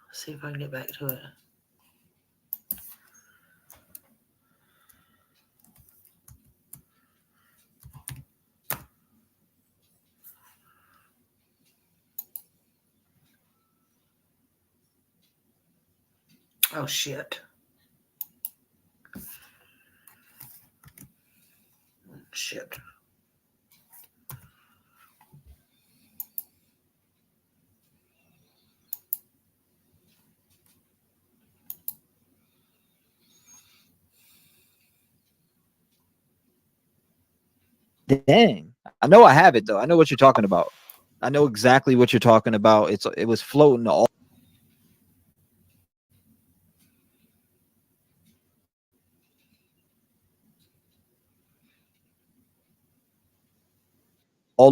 Let's see if I can get back to it. Oh, shit. Shit. Dang. I know I have it though. I know what you're talking about. I know exactly what you're talking about. It was floating all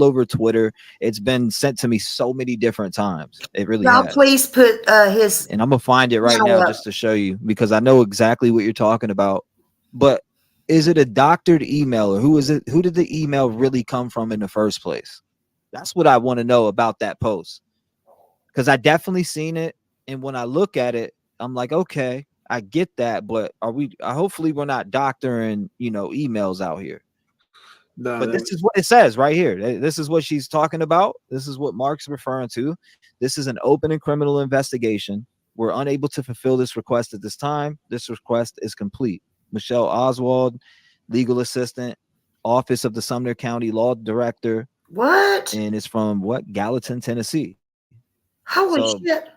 over Twitter. It's been sent to me so many different times. It really Y'all has. please put his, and I'm gonna find it right now just to show you, because I know exactly what you're talking about. But is it a doctored email, or who is it? Who did the email really come from in the first place? That's what I want to know about that post, because I definitely seen it, and when I look at it, I'm like, okay, I get that, but are we? Hopefully, we're not doctoring, emails out here. No, But this is what it says right here. This is what she's talking about. This is what Mark's referring to. This is an open and criminal investigation. We're unable to fulfill this request at this time. This request is complete. Michelle Oswald, legal assistant, Office of the Sumner County Law Director. what? And it's from what? Gallatin, Tennessee. Holy shit.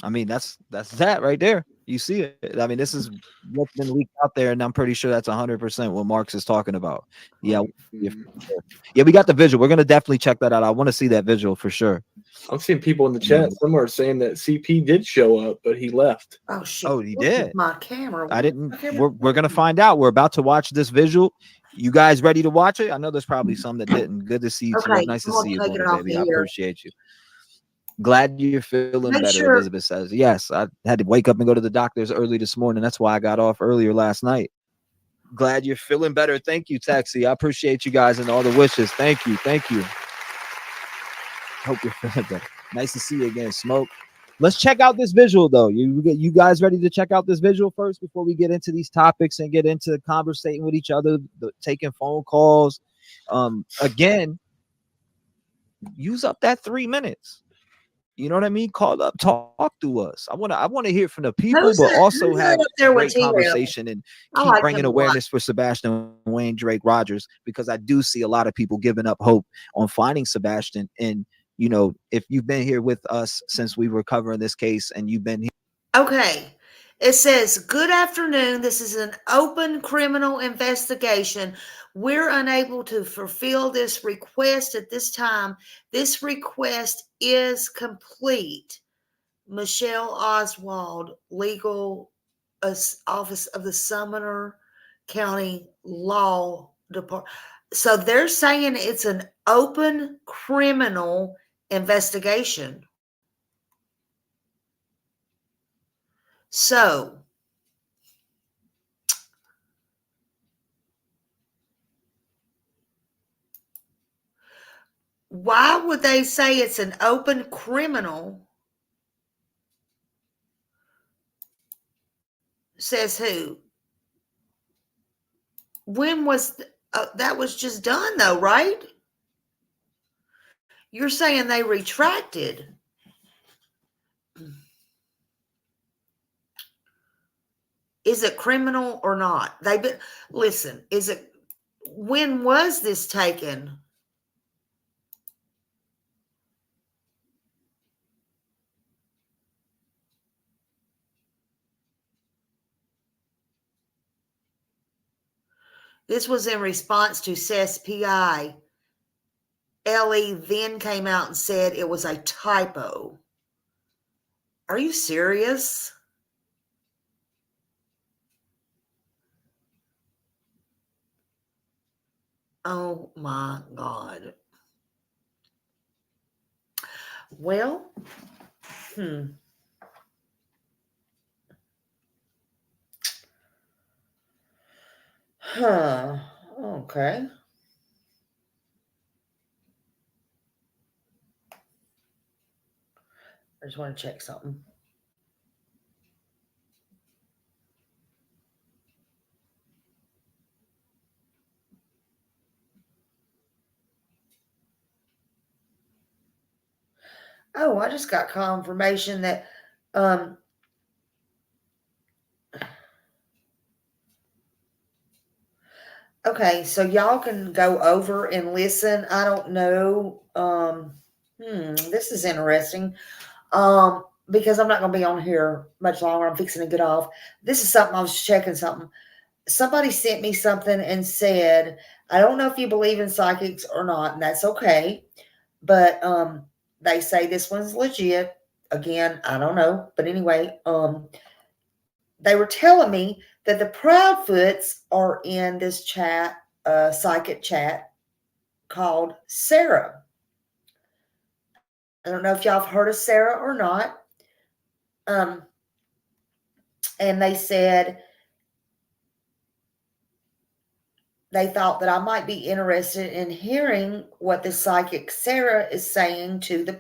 I mean, that's that right there. You see it. I mean, this is what's been leaked out there, and I'm pretty sure that's 100% what Marx is talking about. Yeah, yeah, we got the visual. We're gonna definitely check that out. I want to see that visual for sure. I'm seeing people in the chat somewhere saying that CP did show up, but he left. Oh shit! Oh, he did. My camera. I didn't. We're gonna find out. We're about to watch this visual. You guys ready to watch it? I know there's probably some that didn't. Good to see you. Okay, Nice to I'm see you, gonna take it baby. off I here. appreciate you. Glad you're feeling Make better, sure- Elizabeth says. Yes, I had to wake up and go to the doctor's early this morning. That's why I got off earlier last night. Glad you're feeling better. Thank you, Taxi. I appreciate you guys and all the wishes. Thank you. Thank you. Hope you're feeling better. Nice to see you again, Smoke. Let's check out this visual, though. You guys ready to check out this visual first before we get into these topics and get into conversating with each other, taking phone calls? Again, use up that 3 minutes. You know what I mean? Call up, talk to us. I want to hear from the people, but also have great conversation and keep bringing awareness for Sebastian Wayne Drake Rogers, because I do see a lot of people giving up hope on finding Sebastian. And if you've been here with us since we were covering this case and you've been here. Okay. It says, good afternoon. This is an open criminal investigation. We're unable to fulfill this request at this time. This request is complete. Michelle Oswald, legal office of the Sumner County Law Department. So they're saying it's an open criminal investigation. So, why would they say it's an open criminal? Says who? When was that was just done though, right? You're saying they retracted. Is it criminal or not? Listen, when was this taken? This was in response to CESPI. Ellie then came out and said it was a typo. Are you serious? Oh my God. Well, Okay. I just want to check something. Oh, I just got confirmation that okay, so y'all can go over and listen. I don't know. This is interesting. Because I'm not gonna be on here much longer. I'm fixing to get off. This is something I was checking something. Somebody sent me something and said, I don't know if you believe in psychics or not, and that's okay. But they say this one's legit. Again, I don't know. But anyway, they were telling me that the Proudfoots are in this chat, psychic chat called Sarah. I don't know if y'all have heard of Sarah or not. And they said they thought that I might be interested in hearing what the psychic Sarah is saying to the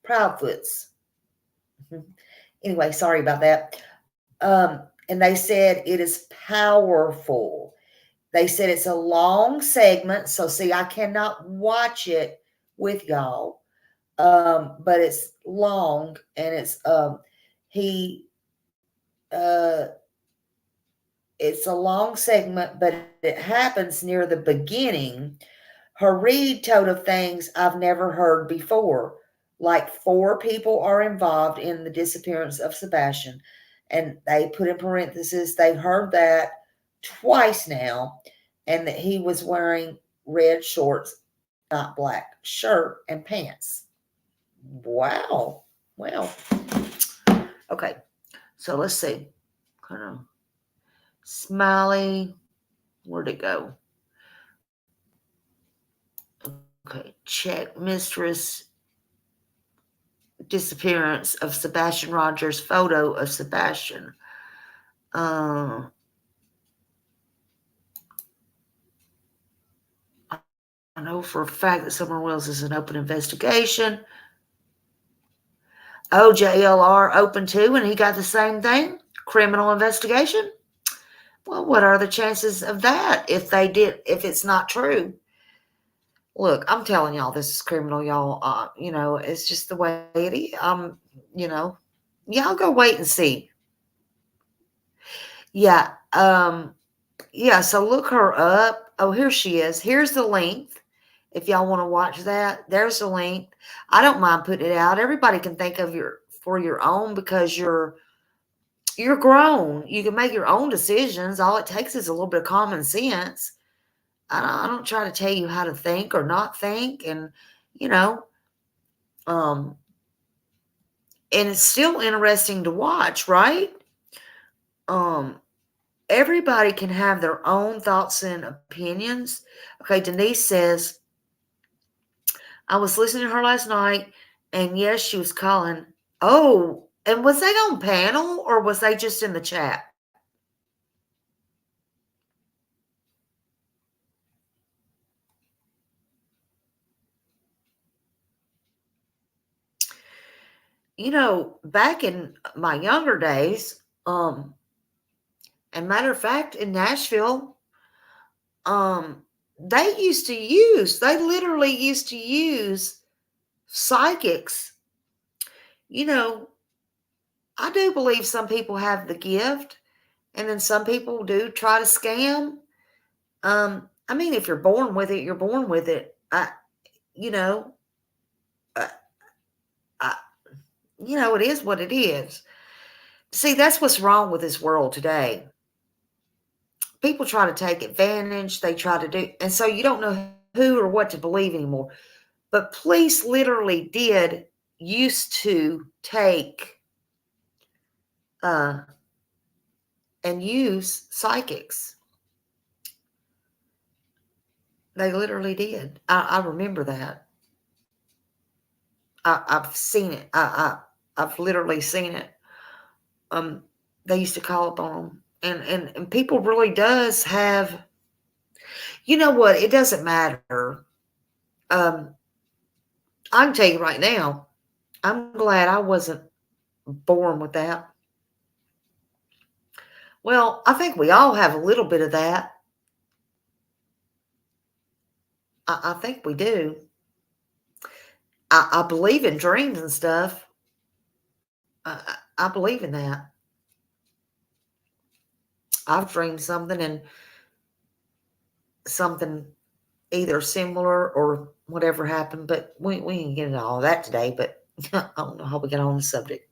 Proudfoots. Anyway, sorry about that. And they said it is powerful. They said it's a long segment. So see, I cannot watch it with y'all. But it's long and it's it's a long segment, but it happens near the beginning. Her read told of things I've never heard before. Like 4 people are involved in the disappearance of Sebastian. And they put in parentheses, they heard that twice now, and that he was wearing red shorts, not black shirt and pants. Wow. Well, okay. So let's see. Kind of Smiley. Where'd it go? Okay. Check mistress disappearance of Sebastian Rogers. Photo of Sebastian. I know for a fact that Summer Wells is an open investigation. OJLR open too, and he got the same thing. Criminal investigation. Well, what are the chances of that if it's not true? Look, I'm telling y'all, this is criminal, y'all. It's just the way it is. Y'all go wait and see. Yeah. Yeah. So look her up. Oh, here she is. Here's the link. If y'all want to watch that, there's the link. I don't mind putting it out. Everybody can think of for your own because you're grown. You can make your own decisions. All it takes is a little bit of common sense. I don't try to tell you how to think or not think. And, and it's still interesting to watch, right? Everybody can have their own thoughts and opinions. Okay, Denise says, I was listening to her last night, and yes, she was calling. Oh, and was they on panel or was they just in the chat? Back in my younger days, and matter of fact, in Nashville, they literally used to use psychics. I I do believe some people have the gift, and then some people do try to scam. I mean, if you're born with it, you're born with it. You know, uh, I, it is what it is. See, that's what's wrong with this world today. People try to take advantage. They try to do, and so you don't know who or what to believe anymore. But police literally did used to take and use psychics. They literally did. I remember that. I've seen it. I've literally seen it. They used to call upon them, and people really does have. You know what? It doesn't matter. I can tell you right now. I'm glad I wasn't born with that. Well, I think we all have a little bit of that. I think we do. I believe in dreams and stuff. I believe in that. I've dreamed something and something either similar or whatever happened, but we ain't get into all that today, but I don't know how we got on the subject.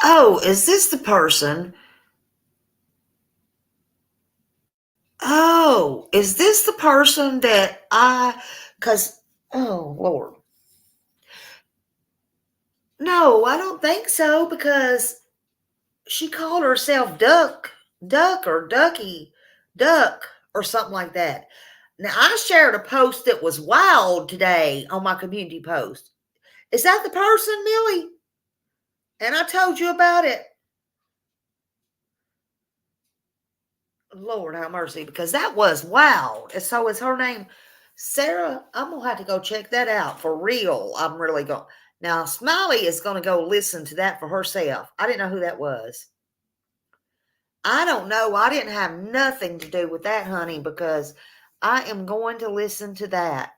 Oh, is this the person? Oh, is this the person that because, oh, Lord. No, I don't think so, because she called herself Duck or Duck or something like that. Now, I shared a post that was wild today on my community post. Is that the person, Millie? And I told you about it. Lord have mercy, because that was wild. And so is her name Sarah. I'm going to have to go check that out for real. I'm really going. Now, Smiley is going to go listen to that for herself. I didn't know who that was. I don't know. I didn't have nothing to do with that, honey, because I am going to listen to that.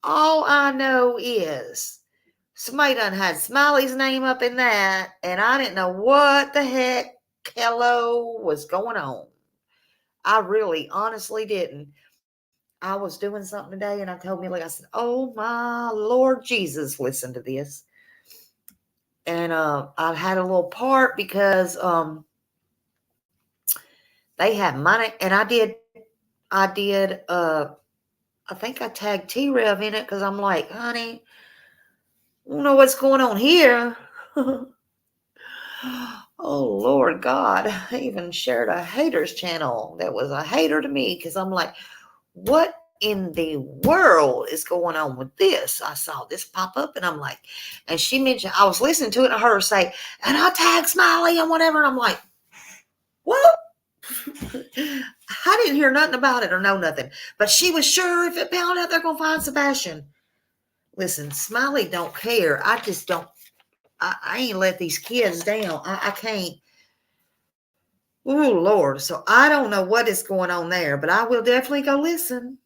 All I know is somebody done had Smiley's name up in that, and I didn't know what the heck hello was going on. I really honestly didn't. I was doing something today, and I told Millie, I said, oh my Lord Jesus, listen to this. And I had a little part because they had money, and I did I think I tagged T-Rev in it because I'm like, honey, I don't know what's going on here. Oh, Lord God. I even shared a haters channel that was a hater to me because I'm like, what in the world is going on with this? I saw this pop up and I'm like, and she mentioned, I was listening to it and I heard her say, and I tagged Smiley and whatever. And I'm like, what? I didn't hear nothing about it or know nothing, but she was sure if it found out they're going to find Sebastian. Listen, Smiley don't care. I just don't. I ain't let these kids down. I can't. Oh, Lord. So I don't know what is going on there, but I will definitely go listen.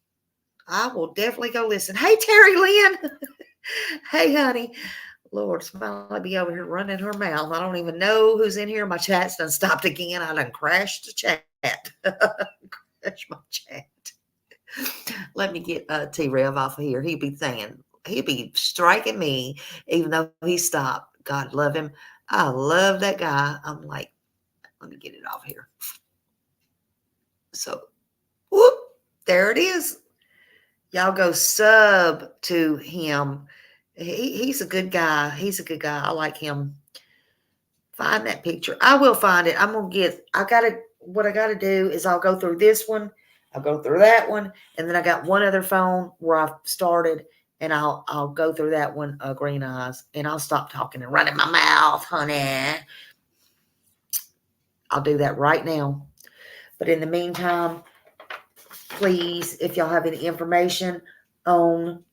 I will definitely go listen. Hey, Terry Lynn. Hey, honey. Lord, Smiley be over here running her mouth. I don't even know who's in here. My chat's done stopped again. I done crashed the chat. Crashed my chat. Let me get T-Rev off of here. He'd be striking me even though he stopped. God love him. I love that guy. I'm like, let me get it off here. So, whoop, there it is. Y'all go sub to him. He's a good guy. He's a good guy. I like him. Find that picture. I will find it. What I gotta do is I'll go through this one. I'll go through that one. And then I got one other phone where I've started. And I'll go through that one, Green Eyes, and I'll stop talking and running my mouth, honey. I'll do that right now. But in the meantime, please, if y'all have any information on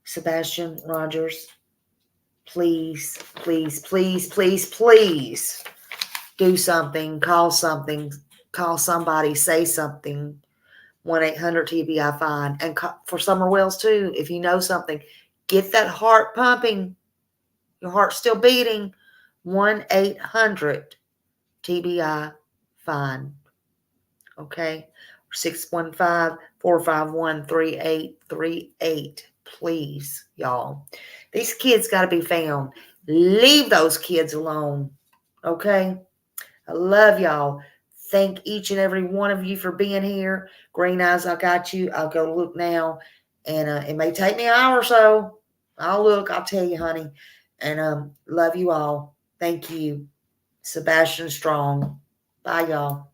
Sebastian Rogers, please, please, please, please, please do something, call somebody, say something. 1-800-TBI fine. And for Summer Wells too, if you know something, get that heart pumping. Your heart's still beating. 1-800-TBI fine. Okay. 615-451-3838. Please, y'all. These kids got to be found. Leave those kids alone. Okay. I love y'all. Thank each and every one of you for being here. Green Eyes, I got you. I'll go look now. And it may take me an hour or so. I'll look. I'll tell you, honey. And love you all. Thank you. Sebastian Strong. Bye, y'all.